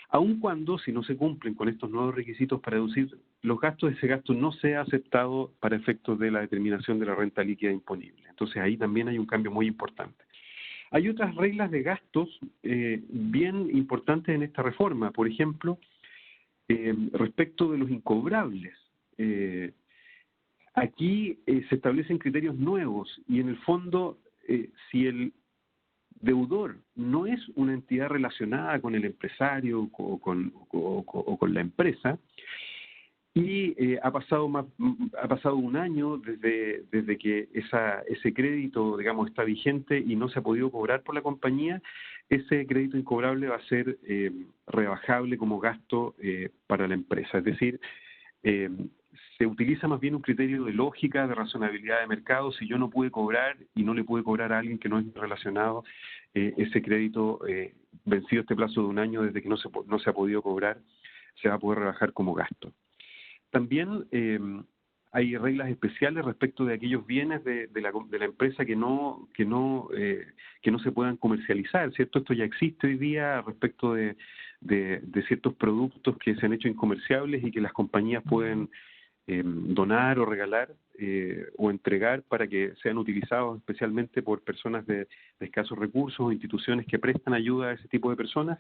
aun cuando, si no se cumplen con estos nuevos requisitos para deducir los gastos, ese gasto no sea aceptado para efectos de la determinación de la renta líquida disponible. Entonces ahí también hay un cambio muy importante. Hay otras reglas de gastos bien importantes en esta reforma. Por ejemplo, respecto de los incobrables. Aquí se establecen criterios nuevos y en el fondo, si el deudor no es una entidad relacionada con el empresario o con la empresa, y ha pasado un año desde que ese crédito, digamos, está vigente y no se ha podido cobrar por la compañía, ese crédito incobrable va a ser rebajable como gasto para la empresa. Es decir, se utiliza más bien un criterio de lógica, de razonabilidad de mercado. Si yo no pude cobrar y no le pude cobrar a alguien que no es relacionado, ese crédito vencido este plazo de un año desde que no se ha podido cobrar, se va a poder rebajar como gasto. También hay reglas especiales respecto de aquellos bienes de la empresa que no se puedan comercializar, ¿cierto? Esto ya existe hoy día respecto de ciertos productos que se han hecho incomerciables y que las compañías pueden donar o regalar o entregar para que sean utilizados especialmente por personas de escasos recursos o instituciones que prestan ayuda a ese tipo de personas.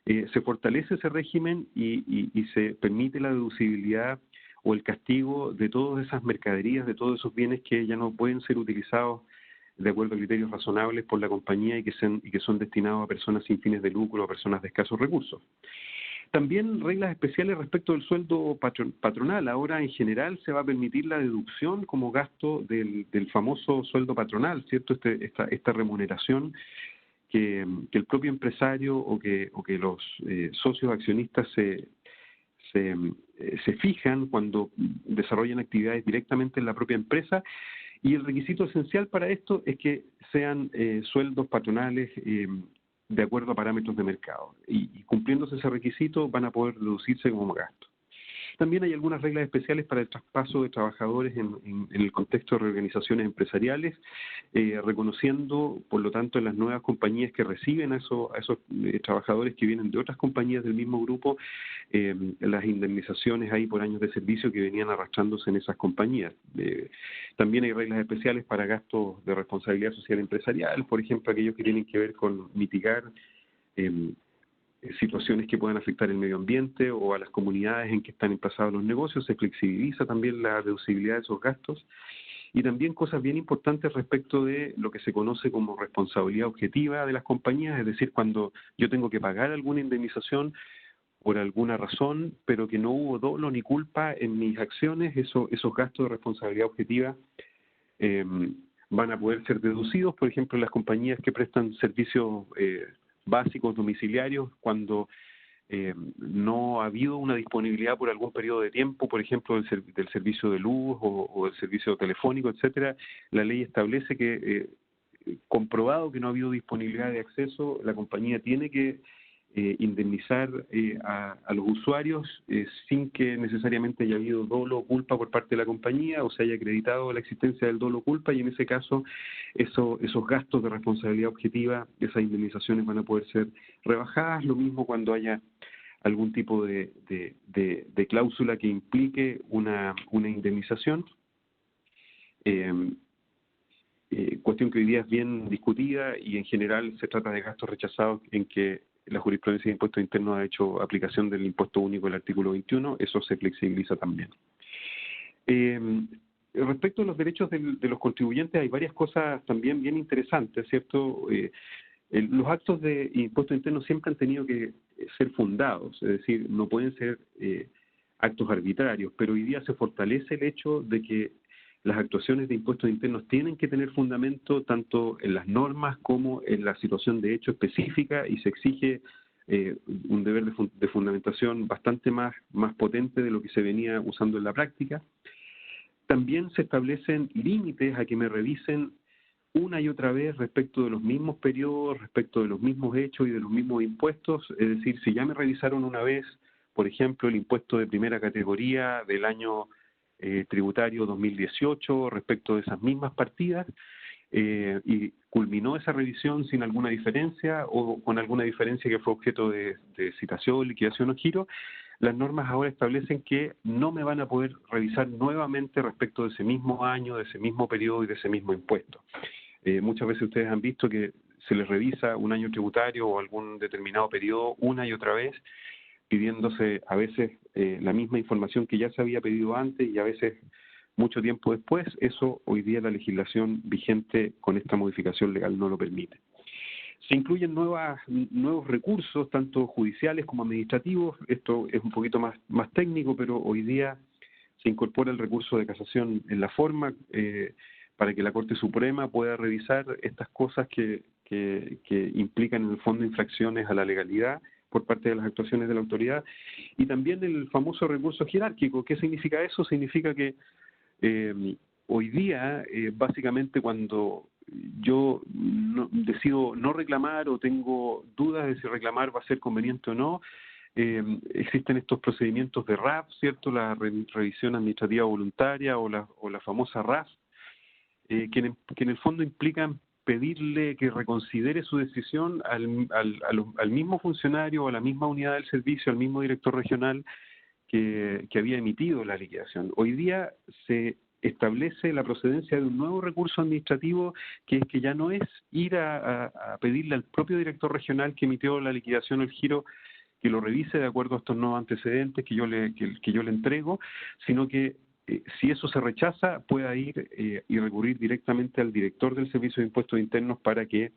Se fortalece ese régimen y se permite la deducibilidad o el castigo de todas esas mercaderías, de todos esos bienes que ya no pueden ser utilizados de acuerdo a criterios razonables por la compañía y que son destinados a personas sin fines de lucro o a personas de escasos recursos. También reglas especiales respecto del sueldo patronal. Ahora, en general, se va a permitir la deducción como gasto del famoso sueldo patronal, ¿cierto? Esta remuneración que el propio empresario o que los socios accionistas se fijan cuando desarrollan actividades directamente en la propia empresa, y el requisito esencial para esto es que sean sueldos patronales de acuerdo a parámetros de mercado, y cumpliéndose ese requisito van a poder deducirse como gasto. También hay algunas reglas especiales para el traspaso de trabajadores en el contexto de reorganizaciones empresariales, reconociendo, por lo tanto, en las nuevas compañías que reciben a esos trabajadores que vienen de otras compañías del mismo grupo, las indemnizaciones ahí por años de servicio que venían arrastrándose en esas compañías. También hay reglas especiales para gastos de responsabilidad social empresarial, por ejemplo, aquellos que tienen que ver con mitigar situaciones que puedan afectar el medio ambiente o a las comunidades en que están emplazados los negocios. Se flexibiliza también la deducibilidad de esos gastos, y también cosas bien importantes respecto de lo que se conoce como responsabilidad objetiva de las compañías, es decir, cuando yo tengo que pagar alguna indemnización por alguna razón, pero que no hubo dolo ni culpa en mis acciones, esos gastos de responsabilidad objetiva van a poder ser deducidos. Por ejemplo, las compañías que prestan servicios básicos domiciliarios, cuando no ha habido una disponibilidad por algún periodo de tiempo, por ejemplo, del servicio de luz o del servicio telefónico, etcétera, la ley establece que, comprobado que no ha habido disponibilidad de acceso, la compañía tiene que indemnizar a los usuarios sin que necesariamente haya habido dolo o culpa por parte de la compañía o se haya acreditado la existencia del dolo o culpa, y en ese caso esos gastos de responsabilidad objetiva, esas indemnizaciones van a poder ser rebajadas. Lo mismo cuando haya algún tipo de cláusula que implique una indemnización. Cuestión que hoy día es bien discutida y en general se trata de gastos rechazados en que la jurisprudencia de impuestos internos ha hecho aplicación del impuesto único del artículo 21, eso se flexibiliza también. Respecto a los derechos de los contribuyentes, hay varias cosas también bien interesantes, ¿cierto? Los actos de impuestos internos siempre han tenido que ser fundados, es decir, no pueden ser actos arbitrarios, pero hoy día se fortalece el hecho de que las actuaciones de impuestos internos tienen que tener fundamento tanto en las normas como en la situación de hecho específica, y se exige un deber de fundamentación bastante más potente de lo que se venía usando en la práctica. También se establecen límites a que me revisen una y otra vez respecto de los mismos periodos, respecto de los mismos hechos y de los mismos impuestos. Es decir, si ya me revisaron una vez, por ejemplo, el impuesto de primera categoría del año tributario 2018 respecto de esas mismas partidas, y culminó esa revisión sin alguna diferencia o con alguna diferencia que fue objeto de citación, liquidación o giro, las normas ahora establecen que no me van a poder revisar nuevamente respecto de ese mismo año, de ese mismo periodo y de ese mismo impuesto. Muchas veces ustedes han visto que se les revisa un año tributario o algún determinado periodo una y otra vez, pidiéndose a veces la misma información que ya se había pedido antes y a veces mucho tiempo después. Eso hoy día la legislación vigente con esta modificación legal no lo permite. Se incluyen nuevos recursos, tanto judiciales como administrativos. Esto es un poquito más técnico, pero hoy día se incorpora el recurso de casación en la forma para que la Corte Suprema pueda revisar estas cosas que implican en el fondo infracciones a la legalidad por parte de las actuaciones de la autoridad. Y también el famoso recurso jerárquico. ¿Qué significa eso? Significa que hoy día, básicamente, cuando yo decido no reclamar o tengo dudas de si reclamar va a ser conveniente o no, existen estos procedimientos de RAF, ¿cierto? La revisión administrativa voluntaria o la famosa RAF, que en el fondo implican pedirle que reconsidere su decisión al mismo funcionario o a la misma unidad del servicio, al mismo director regional que había emitido la liquidación. Hoy día se establece la procedencia de un nuevo recurso administrativo, que es que ya no es ir a pedirle al propio director regional que emitió la liquidación o el giro que lo revise de acuerdo a estos nuevos antecedentes que yo le entrego, sino que si eso se rechaza, pueda ir y recurrir directamente al director del Servicio de Impuestos Internos para que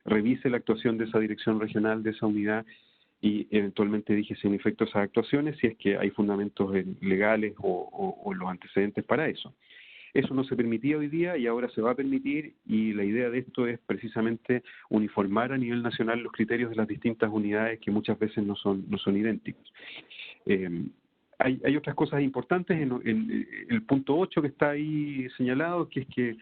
revise la actuación de esa dirección regional, de esa unidad, y eventualmente dije sin efecto esas actuaciones si es que hay fundamentos legales o los antecedentes para eso. Eso no se permitía hoy día y ahora se va a permitir, y la idea de esto es precisamente uniformar a nivel nacional los criterios de las distintas unidades que muchas veces no son idénticos. Hay otras cosas importantes en el punto 8 que está ahí señalado, que es que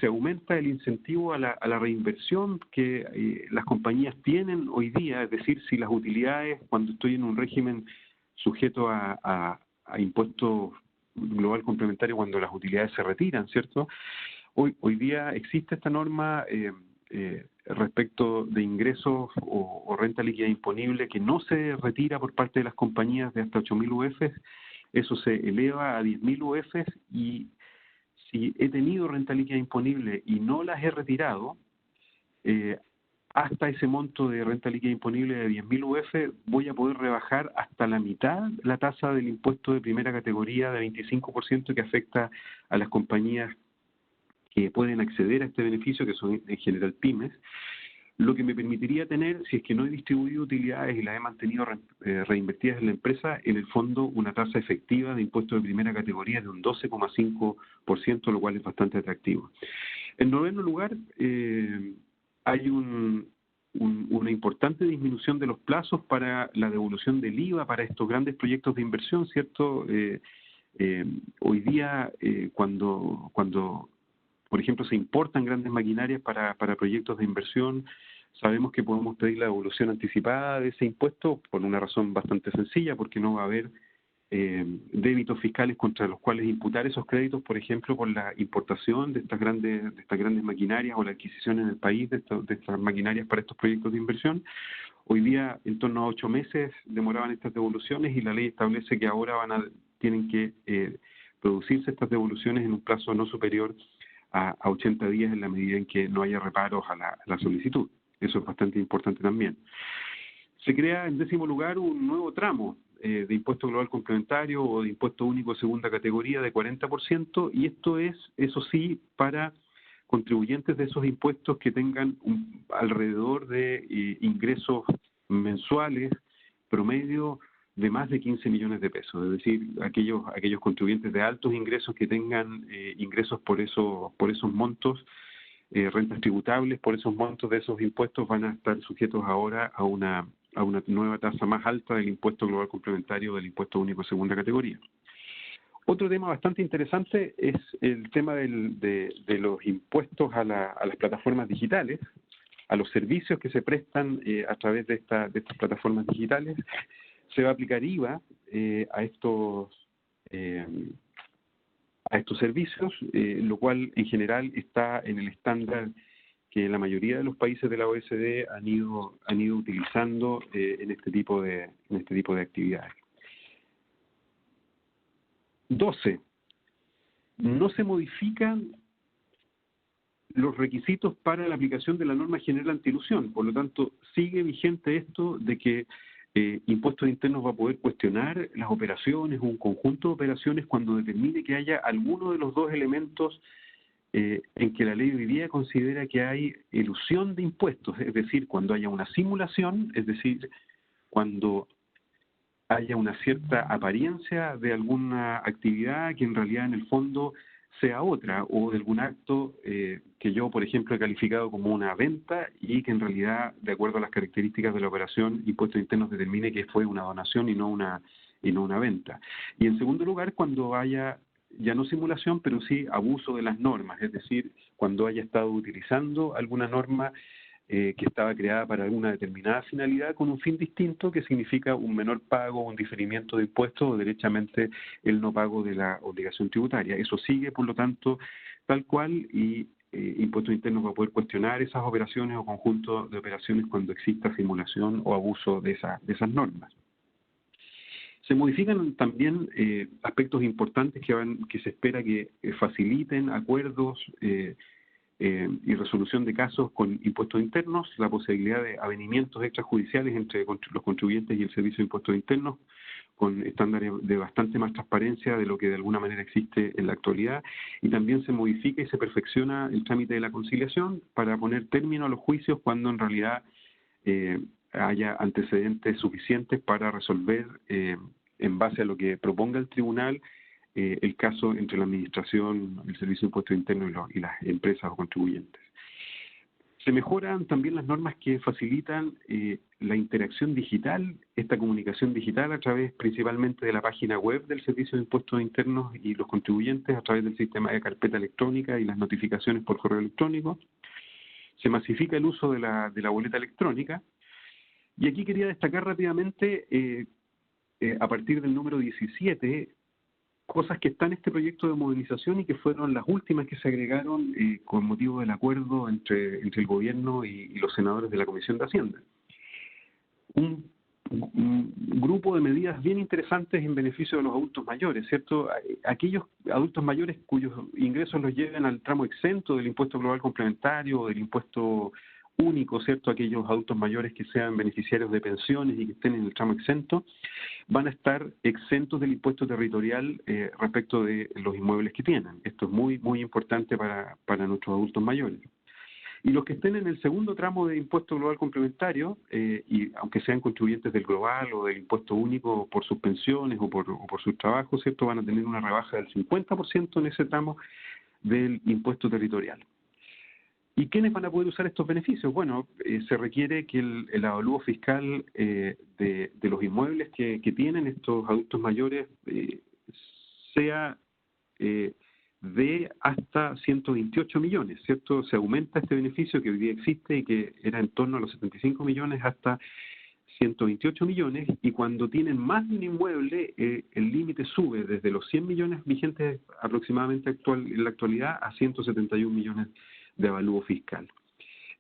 se aumenta el incentivo a la reinversión que las compañías tienen hoy día, es decir, si las utilidades, cuando estoy en un régimen sujeto a impuestos global complementario, cuando las utilidades se retiran, ¿cierto? Hoy día existe esta norma respecto de ingresos o renta líquida imponible que no se retira por parte de las compañías de hasta 8.000 UF, eso se eleva a 10.000 UF, y si he tenido renta líquida imponible y no las he retirado, hasta ese monto de renta líquida imponible de 10.000 UF, voy a poder rebajar hasta la mitad la tasa del impuesto de primera categoría de 25% que afecta a las compañías que pueden acceder a este beneficio, que son en general pymes, lo que me permitiría tener, si es que no he distribuido utilidades y las he mantenido reinvertidas en la empresa, en el fondo una tasa efectiva de impuesto de primera categoría de un 12,5%, lo cual es bastante atractivo. En noveno lugar, hay una importante disminución de los plazos para la devolución del IVA para estos grandes proyectos de inversión, ¿cierto? Hoy día, cuando por ejemplo, se importan grandes maquinarias para proyectos de inversión, sabemos que podemos pedir la devolución anticipada de ese impuesto por una razón bastante sencilla, porque no va a haber débitos fiscales contra los cuales imputar esos créditos, por ejemplo, por la importación de estas grandes maquinarias o la adquisición en el país de estas maquinarias para estos proyectos de inversión. Hoy día, en torno a 8 meses demoraban estas devoluciones, y la ley establece que ahora tienen que producirse estas devoluciones en un plazo no superior a 80 días en la medida en que no haya reparos a la solicitud. Eso es bastante importante también. Se crea, en 10º lugar, un nuevo tramo de impuesto global complementario o de impuesto único de segunda categoría de 40%, y esto es, eso sí, para contribuyentes de esos impuestos que tengan alrededor de ingresos mensuales promedio de más de 15 millones de pesos, es decir, aquellos contribuyentes de altos ingresos que tengan ingresos por esos montos, rentas tributables por esos montos de esos impuestos, van a estar sujetos ahora a una nueva tasa más alta del impuesto global complementario, del impuesto único de segunda categoría. Otro tema bastante interesante es el tema de los impuestos a las plataformas digitales, a los servicios que se prestan a través de estas plataformas digitales. Se va a aplicar IVA a estos servicios, lo cual en general está en el estándar que la mayoría de los países de la OECD han ido utilizando en este tipo de actividades. 12. No se modifican los requisitos para la aplicación de la norma general antielusión. Por lo tanto, sigue vigente esto de que Impuestos Internos va a poder cuestionar las operaciones, un conjunto de operaciones, cuando determine que haya alguno de los dos elementos en que la ley hoy día considera que hay elusión de impuestos, es decir, cuando haya una simulación, es decir, cuando haya una cierta apariencia de alguna actividad que en realidad en el fondo sea otra, o de algún acto que yo, por ejemplo, he calificado como una venta y que en realidad, de acuerdo a las características de la operación, Impuestos Internos determine que fue una donación y no una venta. Y en segundo lugar, cuando haya ya no simulación, pero sí abuso de las normas, es decir, cuando haya estado utilizando alguna norma que estaba creada para una determinada finalidad con un fin distinto, que significa un menor pago, un diferimiento de impuestos o derechamente el no pago de la obligación tributaria. Eso sigue, por lo tanto, tal cual, y Impuestos Internos va a poder cuestionar esas operaciones o conjuntos de operaciones cuando exista simulación o abuso de esas normas. Se modifican también aspectos importantes que se espera que faciliten acuerdos y resolución de casos con impuestos internos, la posibilidad de avenimientos extrajudiciales entre los contribuyentes y el Servicio de Impuestos Internos, con estándares de bastante más transparencia de lo que de alguna manera existe en la actualidad, y también se modifica y se perfecciona el trámite de la conciliación para poner término a los juicios cuando en realidad haya antecedentes suficientes para resolver en base a lo que proponga el tribunal el caso entre la Administración, el Servicio de Impuestos Internos y las empresas o contribuyentes. Se mejoran también las normas que facilitan la interacción digital, esta comunicación digital a través principalmente de la página web del Servicio de Impuestos Internos y los contribuyentes a través del sistema de carpeta electrónica y las notificaciones por correo electrónico. Se masifica el uso de la boleta electrónica. Y aquí quería destacar rápidamente, a partir del número 17, cosas que están en este proyecto de modernización y que fueron las últimas que se agregaron con motivo del acuerdo entre el gobierno y los senadores de la Comisión de Hacienda. Un grupo de medidas bien interesantes en beneficio de los adultos mayores, ¿cierto? Aquellos adultos mayores cuyos ingresos los lleven al tramo exento del impuesto global complementario o del impuesto único, ¿cierto? Aquellos adultos mayores que sean beneficiarios de pensiones y que estén en el tramo exento, van a estar exentos del impuesto territorial respecto de los inmuebles que tienen. Esto es muy, muy importante para nuestros adultos mayores. Y los que estén en el segundo tramo de impuesto global complementario, y aunque sean contribuyentes del global o del impuesto único por sus pensiones o por sus trabajos, ¿cierto? Van a tener una rebaja del 50% en ese tramo del impuesto territorial. ¿Y quiénes van a poder usar estos beneficios? Bueno, se requiere que el avalúo fiscal de los inmuebles que tienen estos adultos mayores sea de hasta 128 millones, ¿cierto? Se aumenta este beneficio que hoy día existe y que era en torno a los 75 millones hasta 128 millones, y cuando tienen más de un inmueble, el límite sube desde los 100 millones vigentes aproximadamente en la actualidad a 171 millones de avalúo fiscal.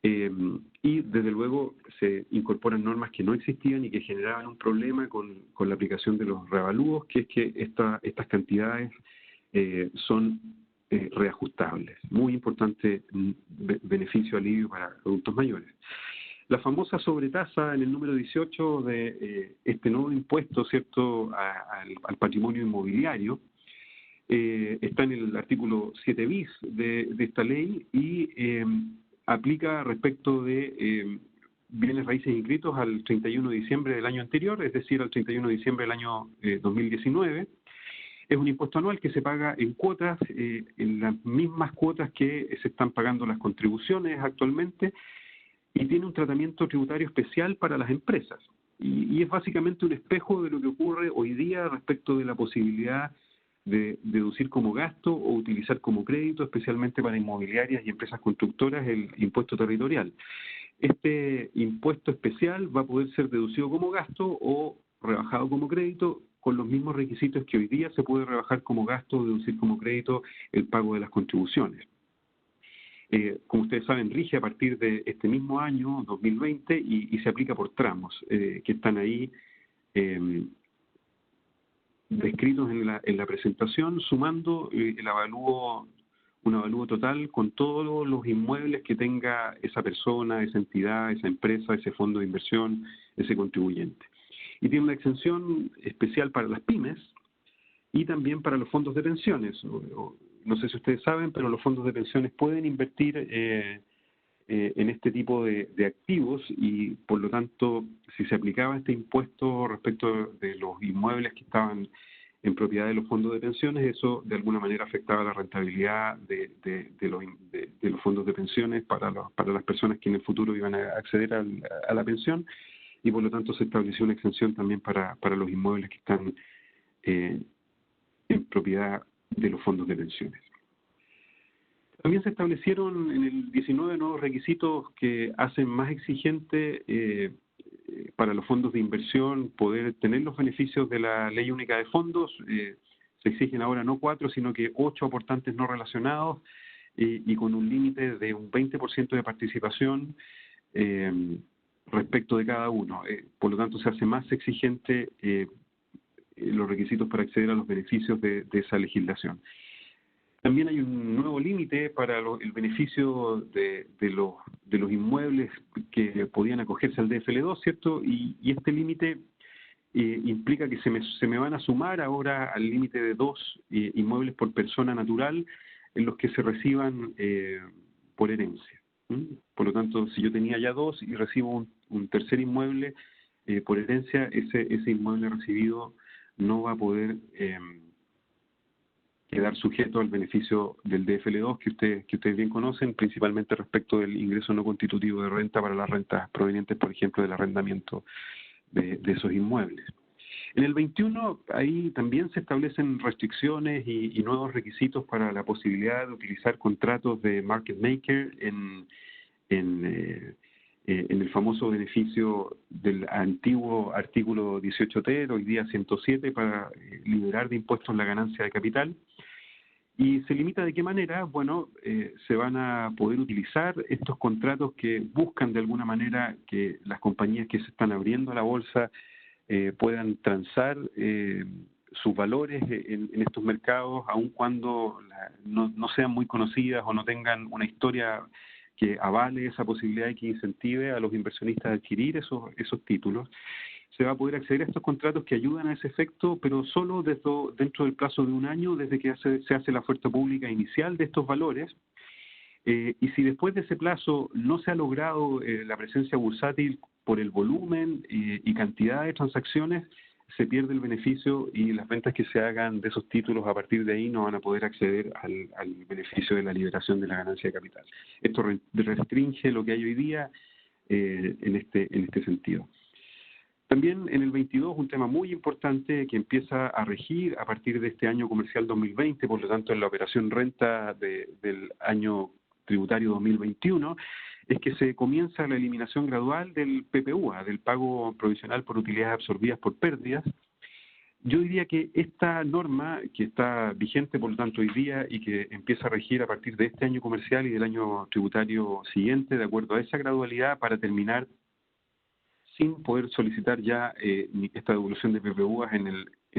Y desde luego se incorporan normas que no existían y que generaban un problema con la aplicación de los reavalúos, que es que estas cantidades son reajustables. Muy importante beneficio, alivio para adultos mayores. La famosa sobretasa en el número 18 de este nuevo impuesto, ¿cierto?, al patrimonio inmobiliario, está en el artículo 7 bis de esta ley y aplica respecto de bienes raíces inscritos al 31 de diciembre del año anterior, es decir, al 31 de diciembre del año 2019. Es un impuesto anual que se paga en cuotas, en las mismas cuotas que se están pagando las contribuciones actualmente, y tiene un tratamiento tributario especial para las empresas. Y es básicamente un espejo de lo que ocurre hoy día respecto de la posibilidad de deducir como gasto o utilizar como crédito, especialmente para inmobiliarias y empresas constructoras, el impuesto territorial. Este impuesto especial va a poder ser deducido como gasto o rebajado como crédito, con los mismos requisitos que hoy día se puede rebajar como gasto o deducir como crédito el pago de las contribuciones. Como ustedes saben, rige a partir de este mismo año, 2020, y se aplica por tramos, que están ahí descritos en la presentación, sumando un avalúo total con todos los inmuebles que tenga esa persona, esa entidad, esa empresa, ese fondo de inversión, ese contribuyente. Y tiene una exención especial para las pymes y también para los fondos de pensiones. No sé si ustedes saben, pero los fondos de pensiones pueden invertir en este tipo de activos, y por lo tanto, si se aplicaba este impuesto respecto de los inmuebles que estaban en propiedad de los fondos de pensiones, eso de alguna manera afectaba la rentabilidad de los fondos de pensiones para las personas que en el futuro iban a acceder a la pensión, y por lo tanto se estableció una exención también para los inmuebles que están en propiedad de los fondos de pensiones. También se establecieron en el 19 nuevos requisitos que hacen más exigente para los fondos de inversión poder tener los beneficios de la Ley Única de Fondos. Se exigen ahora no 4, sino que 8 aportantes no relacionados y con un límite de un 20% de participación respecto de cada uno. Por lo tanto, se hace más exigente los requisitos para acceder a los beneficios de esa legislación. También hay un nuevo límite para el beneficio de los inmuebles que podían acogerse al DFL2, ¿cierto? Y este límite implica que se me van a sumar ahora al límite de 2 inmuebles por persona natural en los que se reciban por herencia. Por lo tanto, si yo tenía ya 2 y recibo un tercer inmueble por herencia, ese inmueble recibido no va a poder quedar sujeto al beneficio del DFL2 que ustedes bien conocen, principalmente respecto del ingreso no constitutivo de renta para las rentas provenientes, por ejemplo, del arrendamiento de esos inmuebles. En el 21, ahí también se establecen restricciones y nuevos requisitos para la posibilidad de utilizar contratos de market maker en el famoso beneficio del antiguo artículo 18T, hoy día 107, para liberar de impuestos la ganancia de capital. ¿Y se limita de qué manera? Bueno, se van a poder utilizar estos contratos que buscan de alguna manera que las compañías que se están abriendo a la bolsa puedan transar sus valores en estos mercados, aun cuando no sean muy conocidas o no tengan una historia que avale esa posibilidad y que incentive a los inversionistas a adquirir esos títulos. Se va a poder acceder a estos contratos que ayudan a ese efecto, pero solo dentro del plazo de un año desde que se hace la oferta pública inicial de estos valores. Y si después de ese plazo no se ha logrado la presencia bursátil por el volumen y cantidad de transacciones, se pierde el beneficio y las ventas que se hagan de esos títulos a partir de ahí no van a poder acceder al beneficio de la liberación de la ganancia de capital. Esto restringe lo que hay hoy día en este sentido. También en el 22, un tema muy importante que empieza a regir a partir de este año comercial 2020, por lo tanto en la operación renta del año tributario 2021, es que se comienza la eliminación gradual del PPUA, del pago provisional por utilidades absorbidas por pérdidas. Yo diría que esta norma, que está vigente por lo tanto hoy día y que empieza a regir a partir de este año comercial y del año tributario siguiente, de acuerdo a esa gradualidad, para terminar sin poder solicitar ya esta devolución de PPUAs en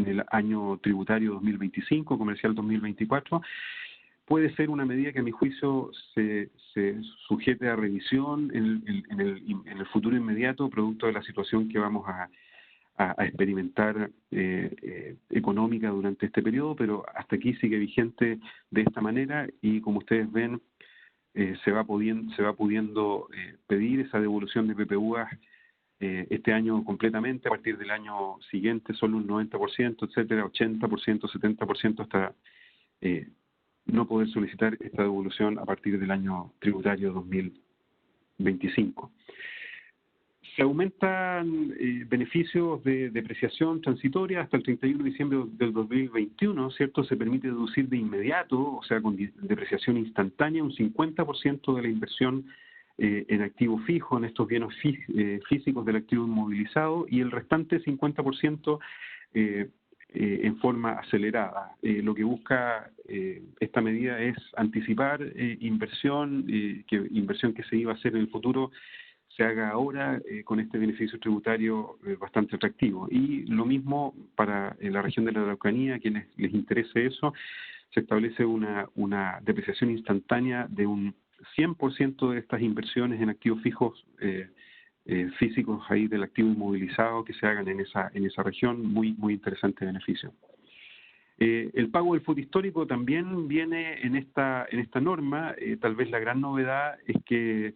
el año tributario 2025, comercial 2024, puede ser una medida que a mi juicio se sujete a revisión en el futuro inmediato, producto de la situación que vamos a experimentar económica durante este periodo, pero hasta aquí sigue vigente de esta manera y como ustedes ven se va pudiendo pedir esa devolución de PPUAs este año completamente, a partir del año siguiente solo un 90%, etcétera, 80%, 70% hasta no poder solicitar esta devolución a partir del año tributario 2025. Se aumentan beneficios de depreciación transitoria hasta el 31 de diciembre del 2021, ¿cierto? Se permite deducir de inmediato, o sea, con depreciación instantánea, un 50% de la inversión en activo fijo, en estos bienes físicos del activo inmovilizado, y el restante 50% en forma acelerada. Lo que busca esta medida es anticipar inversión que se iba a hacer en el futuro, se haga ahora con este beneficio tributario bastante atractivo. Y lo mismo para la región de la Araucanía, a quienes les interese eso, se establece una depreciación instantánea de un 100% de estas inversiones en activos fijos físicos ahí del activo inmovilizado que se hagan en esa región, muy interesante beneficio. El pago del FUT histórico también viene en esta norma. Tal vez la gran novedad es que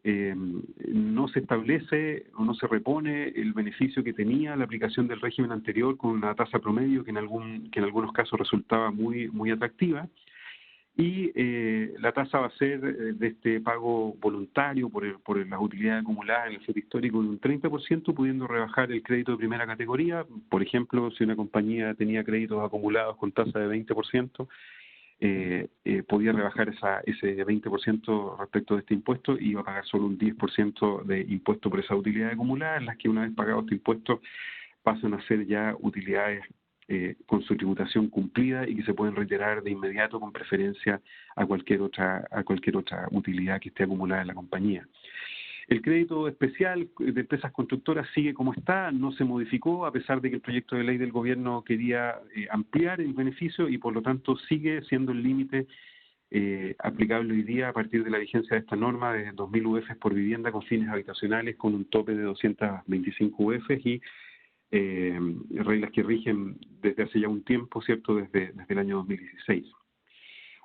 no se establece o no se repone el beneficio que tenía la aplicación del régimen anterior con una tasa promedio que en algunos casos resultaba muy atractiva. Y la tasa va a ser de este pago voluntario por las utilidades acumuladas en el FUT histórico de un 30%, pudiendo rebajar el crédito de primera categoría. Por ejemplo, si una compañía tenía créditos acumulados con tasa de 20%, podía rebajar ese 20% respecto de este impuesto y iba a pagar solo un 10% de impuesto por esa utilidad acumulada, en las que una vez pagado este impuesto pasan a ser ya utilidades con su tributación cumplida y que se pueden retirar de inmediato con preferencia a cualquier otra utilidad que esté acumulada en la compañía. El crédito especial de empresas constructoras sigue como está, no se modificó, a pesar de que el proyecto de ley del gobierno quería ampliar el beneficio y por lo tanto sigue siendo el límite aplicable hoy día a partir de la vigencia de esta norma de 2.000 UF por vivienda con fines habitacionales con un tope de 225 UF y reglas que rigen desde hace ya un tiempo, ¿cierto?, desde el año 2016.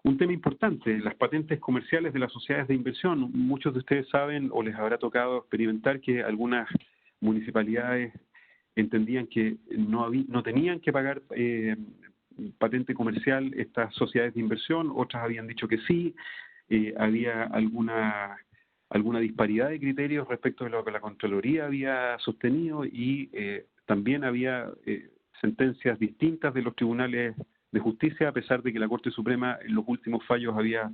Un tema importante, las patentes comerciales de las sociedades de inversión. Muchos de ustedes saben o les habrá tocado experimentar que algunas municipalidades entendían que no tenían que pagar patente comercial estas sociedades de inversión, otras habían dicho que sí, había alguna disparidad de criterios respecto de lo que la Contraloría había sostenido y también había sentencias distintas de los tribunales de justicia, a pesar de que la Corte Suprema en los últimos fallos había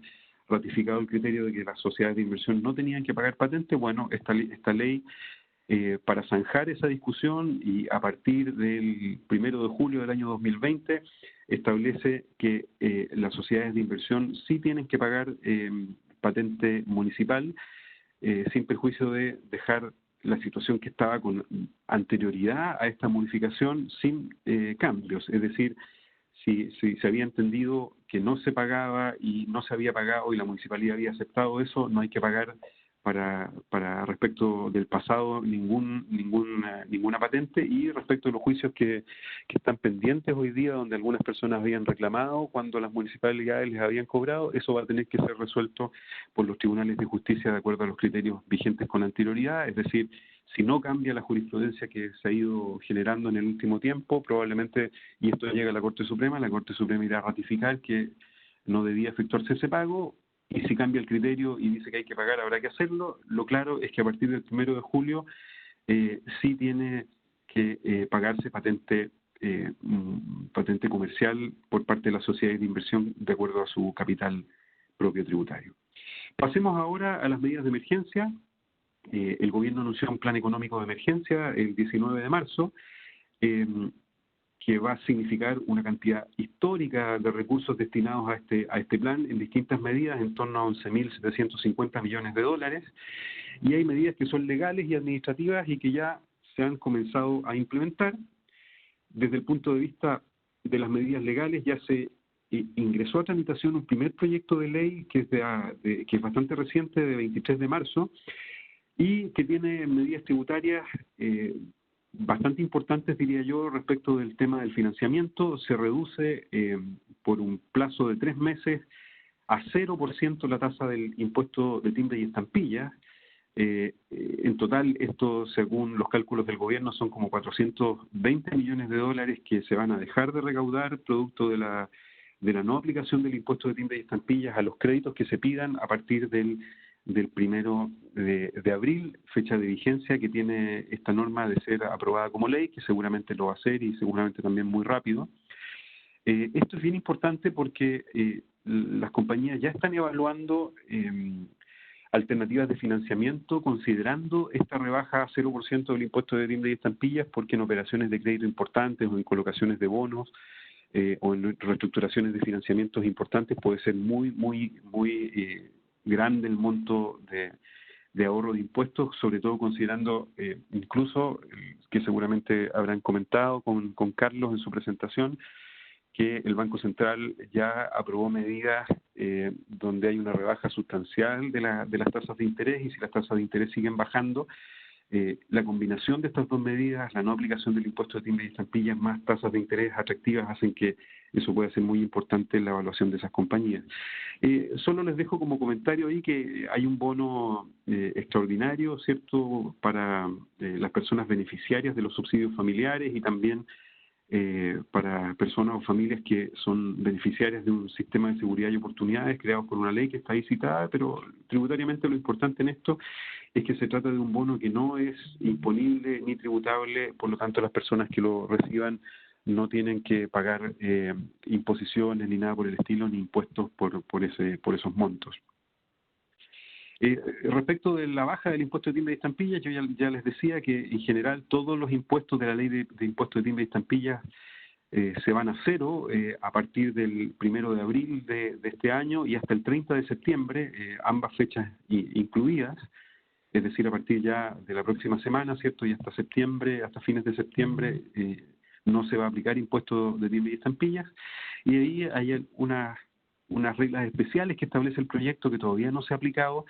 ratificado el criterio de que las sociedades de inversión no tenían que pagar patente. Bueno, esta ley, para zanjar esa discusión y a partir del 1 de julio del año 2020, establece que las sociedades de inversión sí tienen que pagar patente municipal, sin perjuicio de dejar la situación que estaba con anterioridad a esta modificación sin cambios. Es decir, si se había entendido que no se pagaba y no se había pagado y la municipalidad había aceptado eso, no hay que pagar para respecto del pasado ninguna patente. Y respecto a los juicios que están pendientes hoy día, donde algunas personas habían reclamado cuando las municipalidades les habían cobrado, eso va a tener que ser resuelto por los tribunales de justicia de acuerdo a los criterios vigentes con anterioridad. Es decir, si no cambia la jurisprudencia que se ha ido generando en el último tiempo, probablemente, y esto llega a la Corte Suprema irá a ratificar que no debía efectuarse ese pago, y si cambia el criterio y dice que hay que pagar, habrá que hacerlo. Lo claro es que a partir del 1 de julio sí tiene que pagarse patente comercial por parte de las sociedades de inversión de acuerdo a su capital propio tributario. Pasemos ahora a las medidas de emergencia. El gobierno anunció un plan económico de emergencia el 19 de marzo, que va a significar una cantidad histórica de recursos destinados a este plan en distintas medidas, en torno a 11.750 millones de dólares, y hay medidas que son legales y administrativas y que ya se han comenzado a implementar. Desde el punto de vista de las medidas legales, ya se ingresó a tramitación un primer proyecto de ley que es bastante reciente, de 23 de marzo, y que tiene medidas tributarias bastante importantes, diría yo, respecto del tema del financiamiento. Se reduce por un plazo de 3 meses a 0% la tasa del impuesto de timbre y estampillas. En total, esto, según los cálculos del gobierno, son como 420 millones de dólares que se van a dejar de recaudar producto de la no aplicación del impuesto de timbre y estampillas a los créditos que se pidan a partir del 1 de abril, fecha de vigencia que tiene esta norma de ser aprobada como ley, que seguramente lo va a hacer y seguramente también muy rápido. Esto es bien importante porque las compañías ya están evaluando alternativas de financiamiento, considerando esta rebaja a 0% del impuesto de timbre y estampillas, porque en operaciones de crédito importantes o en colocaciones de bonos o en reestructuraciones de financiamientos importantes puede ser muy grande el monto de ahorro de impuestos, sobre todo considerando incluso, que seguramente habrán comentado con Carlos en su presentación, que el Banco Central ya aprobó medidas donde hay una rebaja sustancial de las tasas de interés, y si las tasas de interés siguen bajando, la combinación de estas dos medidas, la no aplicación del impuesto de timbre y estampillas más tasas de interés atractivas, hacen que eso pueda ser muy importante en la evaluación de esas compañías. Solo les dejo como comentario ahí que hay un bono extraordinario, ¿cierto?, para las personas beneficiarias de los subsidios familiares y también para personas o familias que son beneficiarias de un sistema de seguridad y oportunidades creados por una ley que está ahí citada, pero tributariamente lo importante en esto es que se trata de un bono que no es imponible ni tributable, por lo tanto las personas que lo reciban no tienen que pagar imposiciones ni nada por el estilo, ni impuestos por esos montos. Respecto de la baja del impuesto de timbre y estampillas, yo ya les decía que en general todos los impuestos de la ley de impuesto de timbre y estampillas se van a cero a partir del 1 de abril de este año y hasta el 30 de septiembre, ambas fechas incluidas, es decir, a partir ya de la próxima semana, ¿cierto? Y hasta septiembre, hasta fines de septiembre, no se va a aplicar impuesto de timbre y estampillas. Y ahí hay unas reglas especiales que establece el proyecto que todavía no se ha aplicado,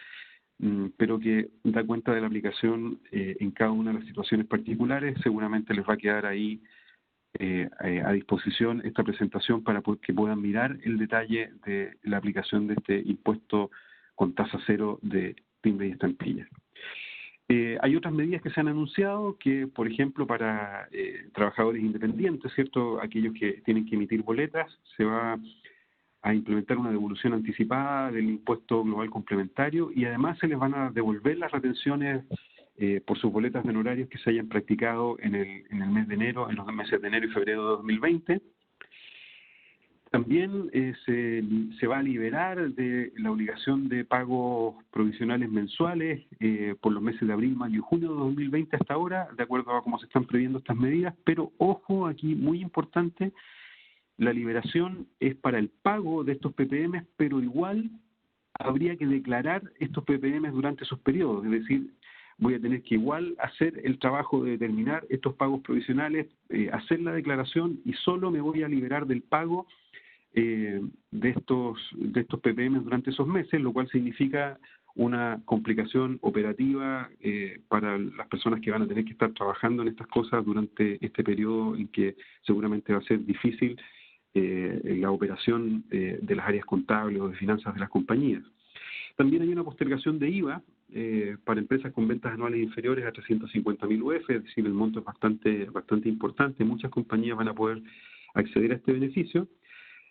pero que da cuenta de la aplicación en cada una de las situaciones particulares. Seguramente les va a quedar ahí a disposición esta presentación para que puedan mirar el detalle de la aplicación de este impuesto con tasa cero de timbre y estampillas. Hay otras medidas que se han anunciado que, por ejemplo, para trabajadores independientes, ¿cierto? Aquellos que tienen que emitir boletas, se va a implementar una devolución anticipada del impuesto global complementario y además se les van a devolver las retenciones por sus boletas de honorarios que se hayan practicado en el mes de enero, en los meses de enero y febrero de 2020. También se va a liberar de la obligación de pagos provisionales mensuales por los meses de abril, mayo y junio de 2020 hasta ahora, de acuerdo a cómo se están previendo estas medidas, pero ojo, aquí muy importante, la liberación es para el pago de estos PPM, pero igual habría que declarar estos PPM durante esos periodos, es decir, voy a tener que igual hacer el trabajo de determinar estos pagos provisionales, hacer la declaración y solo me voy a liberar del pago de estos PPM durante esos meses, lo cual significa una complicación operativa para las personas que van a tener que estar trabajando en estas cosas durante este periodo en que seguramente va a ser difícil la operación de las áreas contables o de finanzas de las compañías. También hay una postergación de IVA para empresas con ventas anuales inferiores a 350.000 UF, es decir, el monto es bastante importante. Muchas compañías van a poder acceder a este beneficio.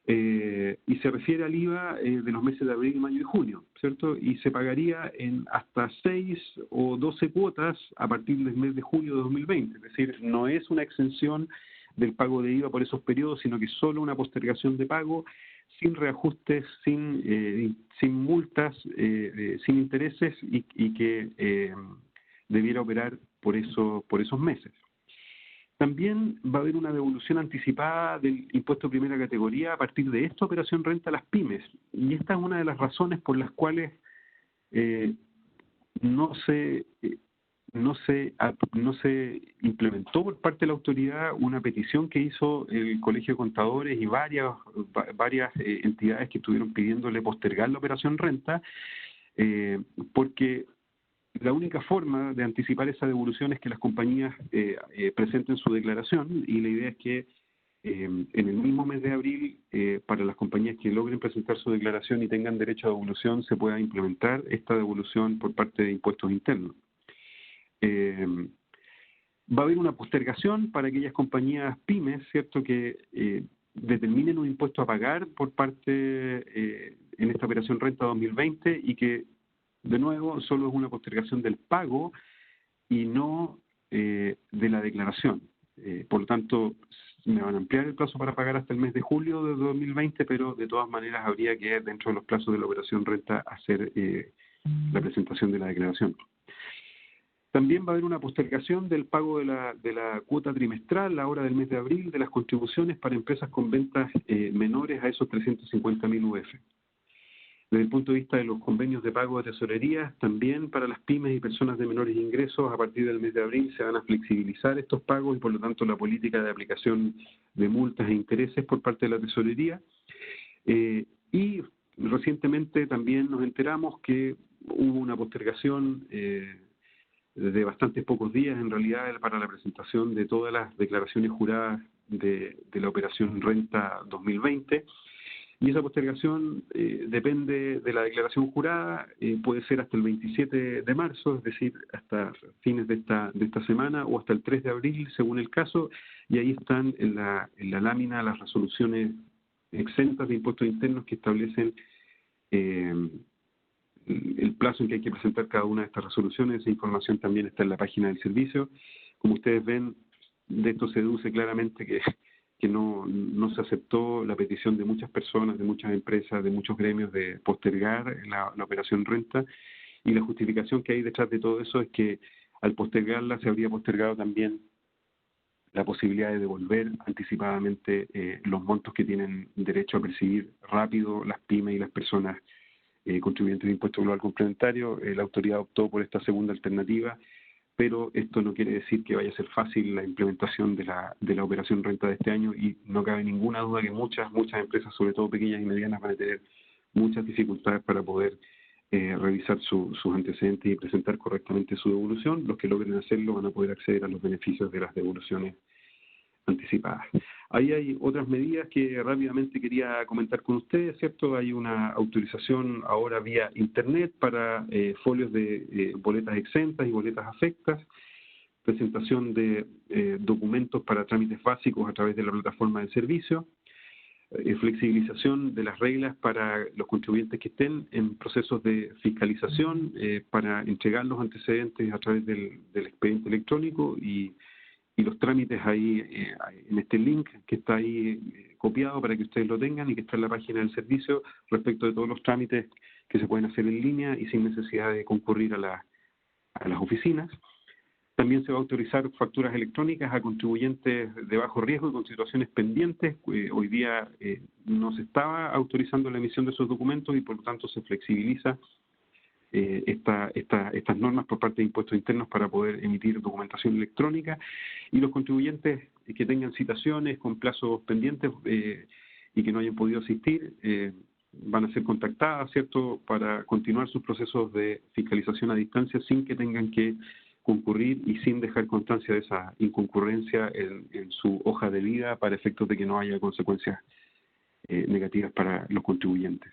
Y se refiere al IVA de los meses de abril, mayo y junio, ¿cierto? Y se pagaría en hasta 6 o 12 cuotas a partir del mes de julio de 2020. Es decir, no es una exención del pago de IVA por esos periodos, sino que solo una postergación de pago sin reajustes, sin multas, sin intereses y que debiera operar por esos meses. También va a haber una devolución anticipada del impuesto de primera categoría a partir de esta operación renta a las pymes. Y esta es una de las razones por las cuales no se implementó por parte de la autoridad una petición que hizo el Colegio de Contadores y varias entidades que estuvieron pidiéndole postergar la operación renta, porque la única forma de anticipar esa devolución es que las compañías presenten su declaración y la idea es que en el mismo mes de abril, para las compañías que logren presentar su declaración y tengan derecho a devolución, se pueda implementar esta devolución por parte de impuestos internos. Va a haber una postergación para aquellas compañías pymes, ¿cierto?, que determinen un impuesto a pagar por parte en esta operación renta 2020 y que, de nuevo, solo es una postergación del pago y no de la declaración. Por lo tanto, me van a ampliar el plazo para pagar hasta el mes de julio de 2020, pero de todas maneras habría que, dentro de los plazos de la operación renta, hacer la presentación de la declaración. También va a haber una postergación del pago de la cuota trimestral ahora del mes de abril de las contribuciones para empresas con ventas menores a esos 350.000 UF. Desde el punto de vista de los convenios de pago de tesorería, también para las pymes y personas de menores ingresos, a partir del mes de abril se van a flexibilizar estos pagos y por lo tanto la política de aplicación de multas e intereses por parte de la tesorería. Y recientemente también nos enteramos que hubo una postergación de bastantes pocos días, en realidad, para la presentación de todas las declaraciones juradas de la operación renta 2020. Y esa postergación depende de la declaración jurada, puede ser hasta el 27 de marzo, es decir, hasta fines de esta semana, o hasta el 3 de abril, según el caso, y ahí están en la lámina las resoluciones exentas de impuestos internos que establecen el plazo en que hay que presentar cada una de estas resoluciones. Esa información también está en la página del servicio. Como ustedes ven, de esto se deduce claramente que que no se aceptó la petición de muchas personas, de muchas empresas, de muchos gremios de postergar la operación renta, y la justificación que hay detrás de todo eso es que al postergarla se habría postergado también la posibilidad de devolver anticipadamente los montos que tienen derecho a percibir rápido las pymes y las personas contribuyentes de impuesto global complementario. La autoridad optó por esta segunda alternativa, pero esto no quiere decir que vaya a ser fácil la implementación de la operación renta de este año, y no cabe ninguna duda que muchas empresas, sobre todo pequeñas y medianas, van a tener muchas dificultades para poder revisar sus antecedentes y presentar correctamente su devolución. Los que logren hacerlo van a poder acceder a los beneficios de las devoluciones anticipadas. Ahí hay otras medidas que rápidamente quería comentar con ustedes, ¿cierto? Hay una autorización ahora vía Internet para folios de boletas exentas y boletas afectas, presentación de documentos para trámites básicos a través de la plataforma del servicio, flexibilización de las reglas para los contribuyentes que estén en procesos de fiscalización, para entregar los antecedentes a través del expediente electrónico, y los trámites ahí en este link que está ahí copiado para que ustedes lo tengan y que está en la página del servicio, respecto de todos los trámites que se pueden hacer en línea y sin necesidad de concurrir a las oficinas. También se va a autorizar facturas electrónicas a contribuyentes de bajo riesgo y con situaciones pendientes. Hoy día no se estaba autorizando la emisión de esos documentos y por lo tanto se flexibiliza estas normas por parte de impuestos internos para poder emitir documentación electrónica, y los contribuyentes que tengan citaciones con plazos pendientes y que no hayan podido asistir van a ser contactadas, ¿cierto?, para continuar sus procesos de fiscalización a distancia sin que tengan que concurrir y sin dejar constancia de esa inconcurrencia en su hoja de vida, para efectos de que no haya consecuencias negativas para los contribuyentes.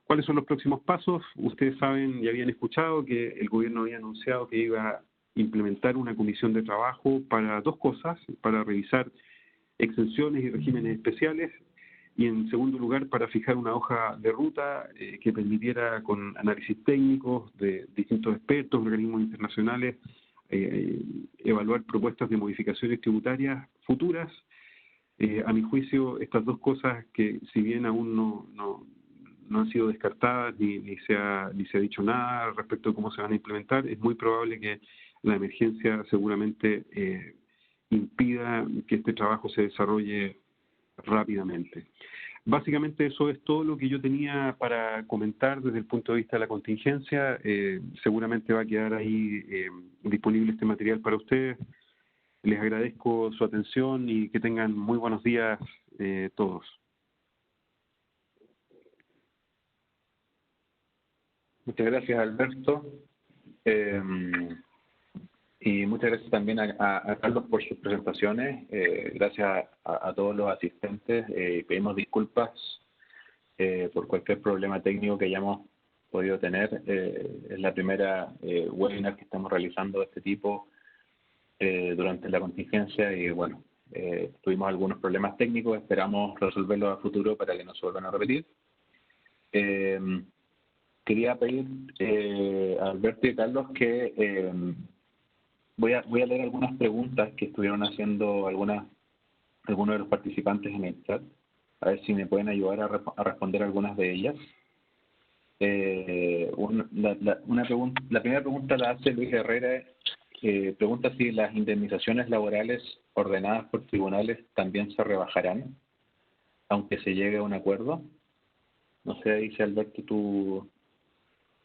¿Cuáles son los próximos pasos? Ustedes saben y habían escuchado que el gobierno había anunciado que iba a implementar una comisión de trabajo para dos cosas: para revisar exenciones y regímenes especiales, y en segundo lugar para fijar una hoja de ruta que permitiera, con análisis técnicos de distintos expertos, organismos internacionales, evaluar propuestas de modificaciones tributarias futuras. A mi juicio, estas dos cosas, que si bien aún no han sido descartadas ni se ha dicho nada respecto de cómo se van a implementar, es muy probable que la emergencia seguramente impida que este trabajo se desarrolle rápidamente. Básicamente eso es todo lo que yo tenía para comentar desde el punto de vista de la contingencia. Seguramente va a quedar ahí disponible este material para ustedes. Les agradezco su atención y que tengan muy buenos días todos. Muchas gracias, Alberto. Y muchas gracias también a Carlos por sus presentaciones. Gracias a todos los asistentes. Pedimos disculpas por cualquier problema técnico que hayamos podido tener. Es la primera webinar que estamos realizando de este tipo durante la contingencia, y bueno, tuvimos algunos problemas técnicos. Esperamos resolverlos a futuro para que no se vuelvan a repetir. Quería pedir a Alberto y a Carlos que voy a leer algunas preguntas que estuvieron haciendo algunos de los participantes en el chat, a ver si me pueden ayudar a responder algunas de ellas. La primera pregunta la hace Luis Herrera. Pregunta si las indemnizaciones laborales ordenadas por tribunales también se rebajarán, aunque se llegue a un acuerdo. No sé, dice Alberto, ¿tú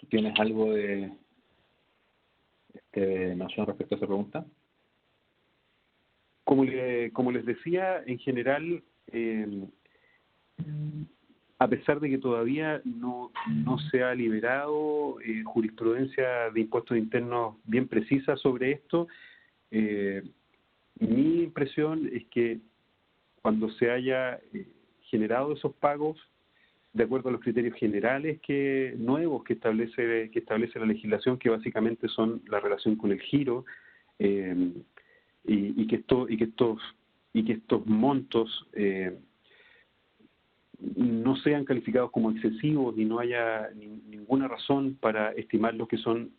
tienes algo de noción respecto a esa pregunta? Como les decía, en general, a pesar de que todavía no se ha liberado jurisprudencia de impuestos internos bien precisa sobre esto, mi impresión es que cuando se haya generado esos pagos, de acuerdo a los criterios generales nuevos que establece la legislación, que básicamente son la relación con el giro, y que estos montos no sean calificados como excesivos y no haya ninguna razón para estimarlos que son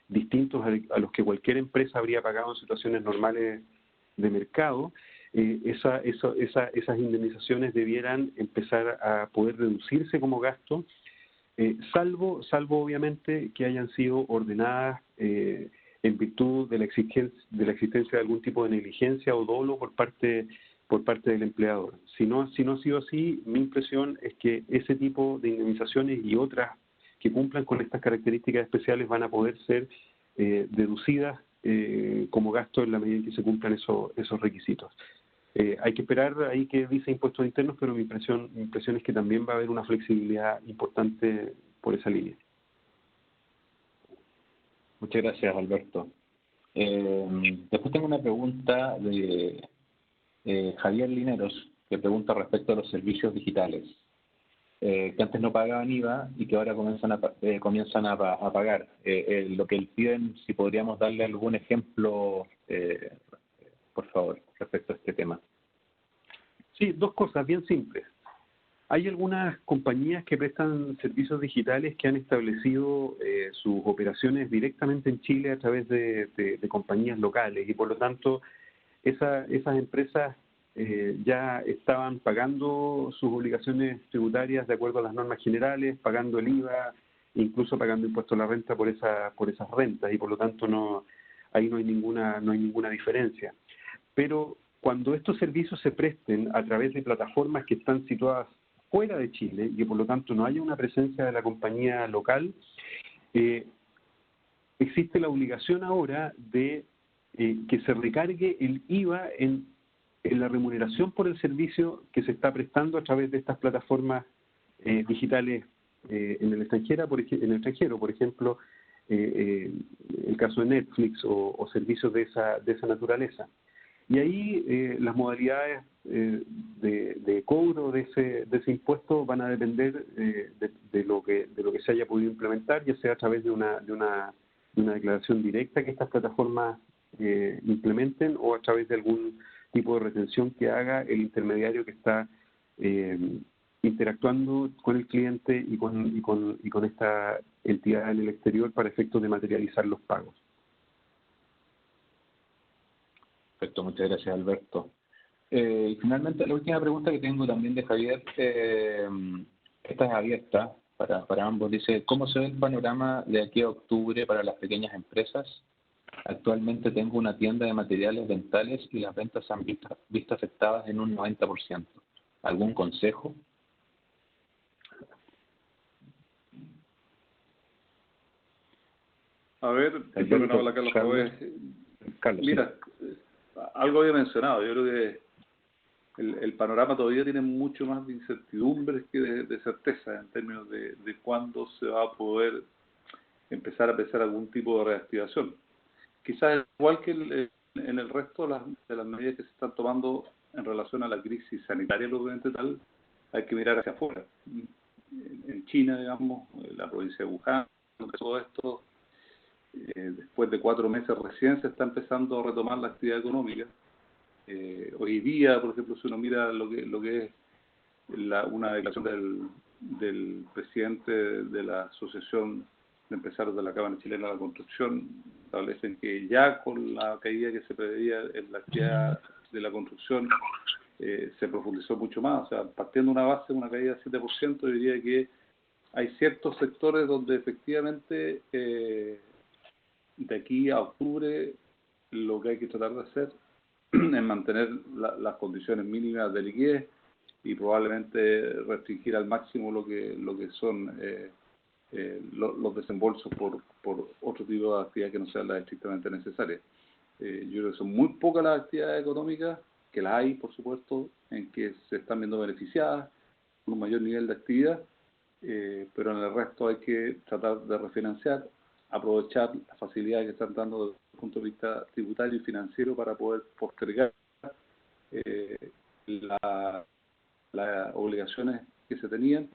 distintos a los que cualquier empresa habría pagado en situaciones normales de mercado. esas indemnizaciones debieran empezar a poder reducirse como gasto, salvo obviamente que hayan sido ordenadas en virtud de la existencia de algún tipo de negligencia o dolo por parte del empleador. Si no ha sido así, mi impresión es que ese tipo de indemnizaciones y otras que cumplan con estas características especiales van a poder ser deducidas como gasto en la medida en que se cumplan esos requisitos. Hay que esperar ahí que dice impuestos internos, pero mi impresión es que también va a haber una flexibilidad importante por esa línea. Muchas gracias, Alberto. Después tengo una pregunta de Javier Lineros, que pregunta respecto a los servicios digitales, que antes no pagaban IVA y que ahora comienzan a pagar. Lo que piden, si podríamos darle algún ejemplo, por favor, respecto a este tema. Sí, dos cosas bien simples. Hay algunas compañías que prestan servicios digitales que han establecido sus operaciones directamente en Chile a través de compañías locales y por lo tanto esas empresas ya estaban pagando sus obligaciones tributarias de acuerdo a las normas generales, pagando el IVA, incluso pagando impuesto a la renta por esas rentas y por lo tanto ahí no hay ninguna diferencia. Pero cuando estos servicios se presten a través de plataformas que están situadas fuera de Chile y que por lo tanto no haya una presencia de la compañía local, existe la obligación ahora de que se recargue el IVA en la remuneración por el servicio que se está prestando a través de estas plataformas digitales en el extranjero, por ejemplo, el caso de Netflix o servicios de esa naturaleza. Y ahí las modalidades de cobro de ese impuesto van a depender de lo que se haya podido implementar, ya sea a través de una declaración directa que estas plataformas implementen o a través de algún tipo de retención que haga el intermediario que está interactuando con el cliente y con esta entidad en el exterior para efectos de materializar los pagos. Perfecto, muchas gracias, Alberto. Y finalmente, la última pregunta que tengo también de Javier, esta es abierta para ambos. Dice, ¿cómo se ve el panorama de aquí a octubre para las pequeñas empresas? Actualmente tengo una tienda de materiales dentales y las ventas se han visto afectadas en un 90%. ¿Algún consejo? A ver, hola Carlos. Mira, algo había mencionado. Yo creo que el panorama todavía tiene mucho más de incertidumbres que de certeza en términos de cuándo se va a poder empezar a pensar algún tipo de reactivación. Quizás igual que en el resto de las medidas que se están tomando en relación a la crisis sanitaria propiamente tal, hay que mirar hacia afuera. En China, digamos, en la provincia de Wuhan, todo esto, después de 4 meses recién se está empezando a retomar la actividad económica. Hoy día, por ejemplo, si uno mira lo que es una declaración del presidente de la Asociación de Empresarios de la Cámara Chilena de la Construcción, establecen que ya con la caída que se preveía en la actividad de la construcción se profundizó mucho más. O sea, partiendo de una base de una caída del 7%, yo diría que hay ciertos sectores donde efectivamente de aquí a octubre lo que hay que tratar de hacer es mantener las condiciones mínimas de liquidez y probablemente restringir al máximo lo que son los desembolsos por otro tipo de actividad que no sean las estrictamente necesarias. Yo creo que son muy pocas las actividades económicas, que las hay, por supuesto, en que se están viendo beneficiadas con un mayor nivel de actividad, pero en el resto hay que tratar de refinanciar, aprovechar las facilidades que están dando desde el punto de vista tributario y financiero para poder postergar las obligaciones que se tenían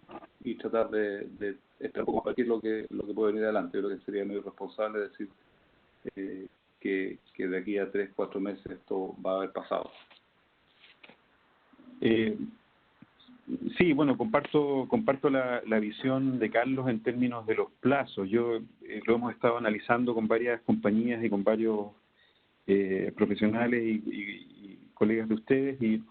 y tratar de compartir lo que puede venir adelante. Yo creo que sería muy irresponsable decir que de aquí a 3-4 meses esto va a haber pasado. Sí, bueno, comparto la visión de Carlos en términos de los plazos. Yo lo hemos estado analizando con varias compañías y con varios profesionales y colegas de ustedes, y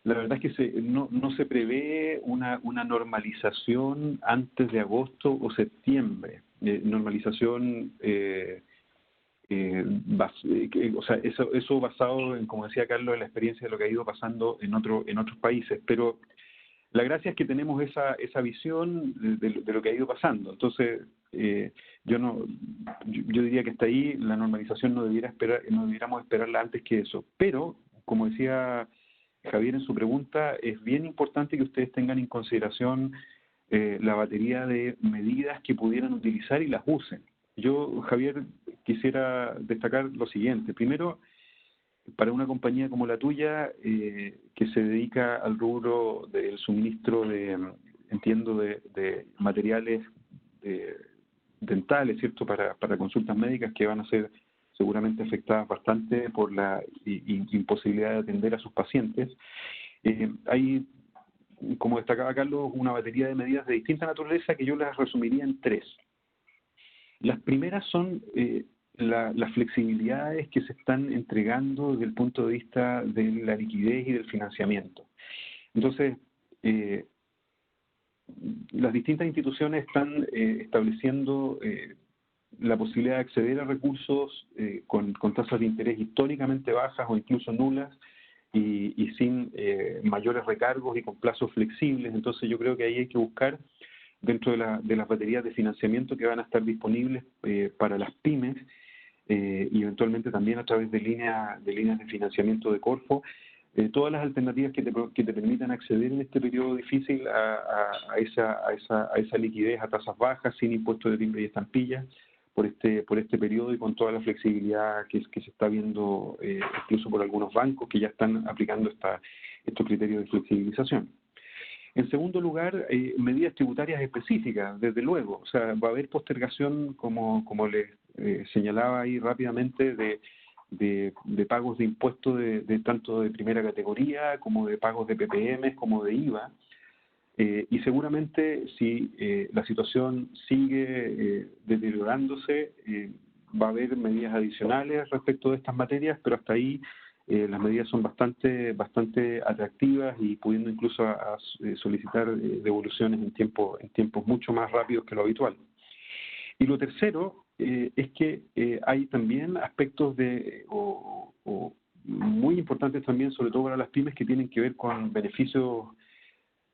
la verdad es que no se prevé una normalización antes de agosto o septiembre. Normalización, o sea, eso basado en, como decía Carlos, en la experiencia de lo que ha ido pasando en otros países. Pero la gracia es que tenemos esa visión de lo que ha ido pasando. Entonces, yo diría que hasta ahí la normalización no debiéramos esperarla antes que eso. Pero, como decía Javier en su pregunta, es bien importante que ustedes tengan en consideración la batería de medidas que pudieran utilizar y las usen. Yo, Javier, quisiera destacar lo siguiente. Primero, para una compañía como la tuya, que se dedica al rubro del suministro de materiales dentales, ¿cierto?, para consultas médicas que van a ser seguramente afectadas bastante por la imposibilidad de atender a sus pacientes. Hay, como destacaba Carlos, una batería de medidas de distinta naturaleza que yo las resumiría en 3. Las primeras son las flexibilidades que se están entregando desde el punto de vista de la liquidez y del financiamiento. Entonces, las distintas instituciones están estableciendo la posibilidad de acceder a recursos con tasas de interés históricamente bajas o incluso nulas y sin mayores recargos y con plazos flexibles. Entonces yo creo que ahí hay que buscar dentro de las baterías de financiamiento que van a estar disponibles para las pymes y eventualmente también a través de líneas de financiamiento de Corfo, todas las alternativas que te permitan acceder en este periodo difícil a esa liquidez a tasas bajas, sin impuestos de timbre y estampillas, por este periodo y con toda la flexibilidad que se está viendo incluso por algunos bancos que ya están aplicando estos criterios de flexibilización. En segundo lugar, medidas tributarias específicas, desde luego. O sea, va a haber postergación, como les señalaba ahí rápidamente, de pagos de impuestos de tanto de primera categoría como de pagos de PPM como de IVA. Y seguramente si la situación sigue deteriorándose, va a haber medidas adicionales respecto de estas materias, pero hasta ahí las medidas son bastante atractivas y pudiendo incluso solicitar devoluciones en tiempos mucho más rápidos que lo habitual. Y lo tercero es que hay también aspectos muy importantes también, sobre todo para las pymes, que tienen que ver con beneficios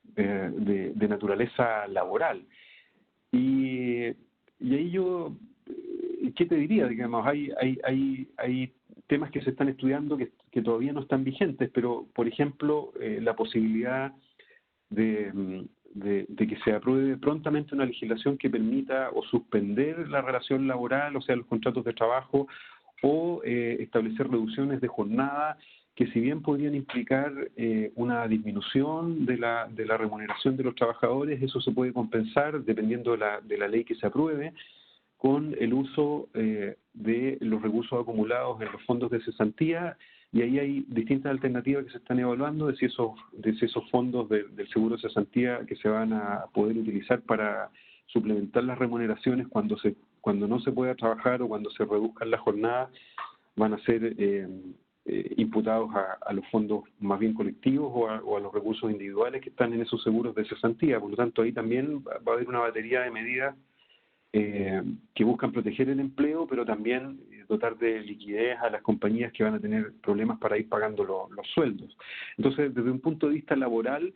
de naturaleza laboral. Y ahí yo, ¿qué te diría? Digamos, hay temas que se están estudiando que todavía no están vigentes, pero, por ejemplo, la posibilidad de que se apruebe prontamente una legislación que permita o suspender la relación laboral, o sea, los contratos de trabajo, o establecer reducciones de jornada que, si bien podrían implicar una disminución de la remuneración de los trabajadores, eso se puede compensar, dependiendo de la ley que se apruebe, con el uso de los recursos acumulados en los fondos de cesantía, y ahí hay distintas alternativas que se están evaluando de si esos fondos del seguro de cesantía que se van a poder utilizar para suplementar las remuneraciones cuando no se pueda trabajar o cuando se reduzcan las jornadas, van a ser imputados a los fondos más bien colectivos o a los recursos individuales que están en esos seguros de cesantía. Por lo tanto, ahí también va a haber una batería de medidas que buscan proteger el empleo, pero también dotar de liquidez a las compañías que van a tener problemas para ir pagando los sueldos. Entonces, desde un punto de vista laboral,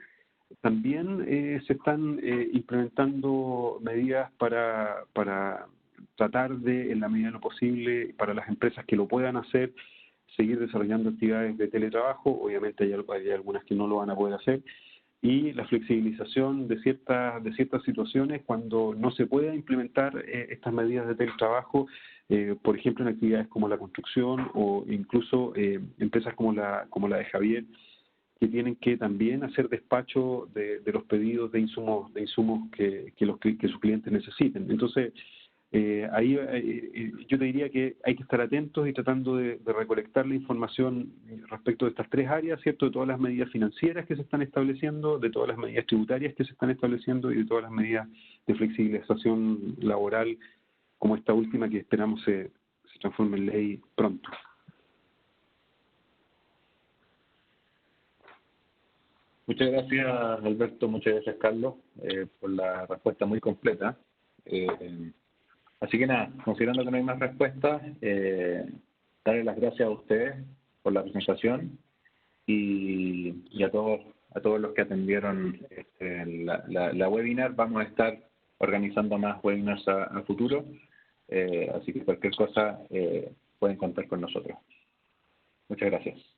también se están implementando medidas para tratar de, en la medida de lo posible, para las empresas que lo puedan hacer, seguir desarrollando actividades de teletrabajo. Obviamente hay algunas que no lo van a poder hacer, y la flexibilización de ciertas situaciones cuando no se pueda implementar estas medidas de teletrabajo, por ejemplo, en actividades como la construcción o incluso empresas como la de Javier, que tienen que también hacer despacho de los pedidos de insumos que sus clientes necesiten. Entonces, ahí yo te diría que hay que estar atentos y tratando de recolectar la información respecto de estas 3 áreas, ¿cierto? De todas las medidas financieras que se están estableciendo, de todas las medidas tributarias que se están estableciendo y de todas las medidas de flexibilización laboral, como esta última que esperamos se transforme en ley pronto. Muchas gracias, Alberto. Muchas gracias, Carlos, por la respuesta muy completa. Así que nada, considerando que no hay más respuestas, darle las gracias a ustedes por la presentación y a todos los que atendieron la webinar. Vamos a estar organizando más webinars a futuro, así que cualquier cosa pueden contar con nosotros. Muchas gracias.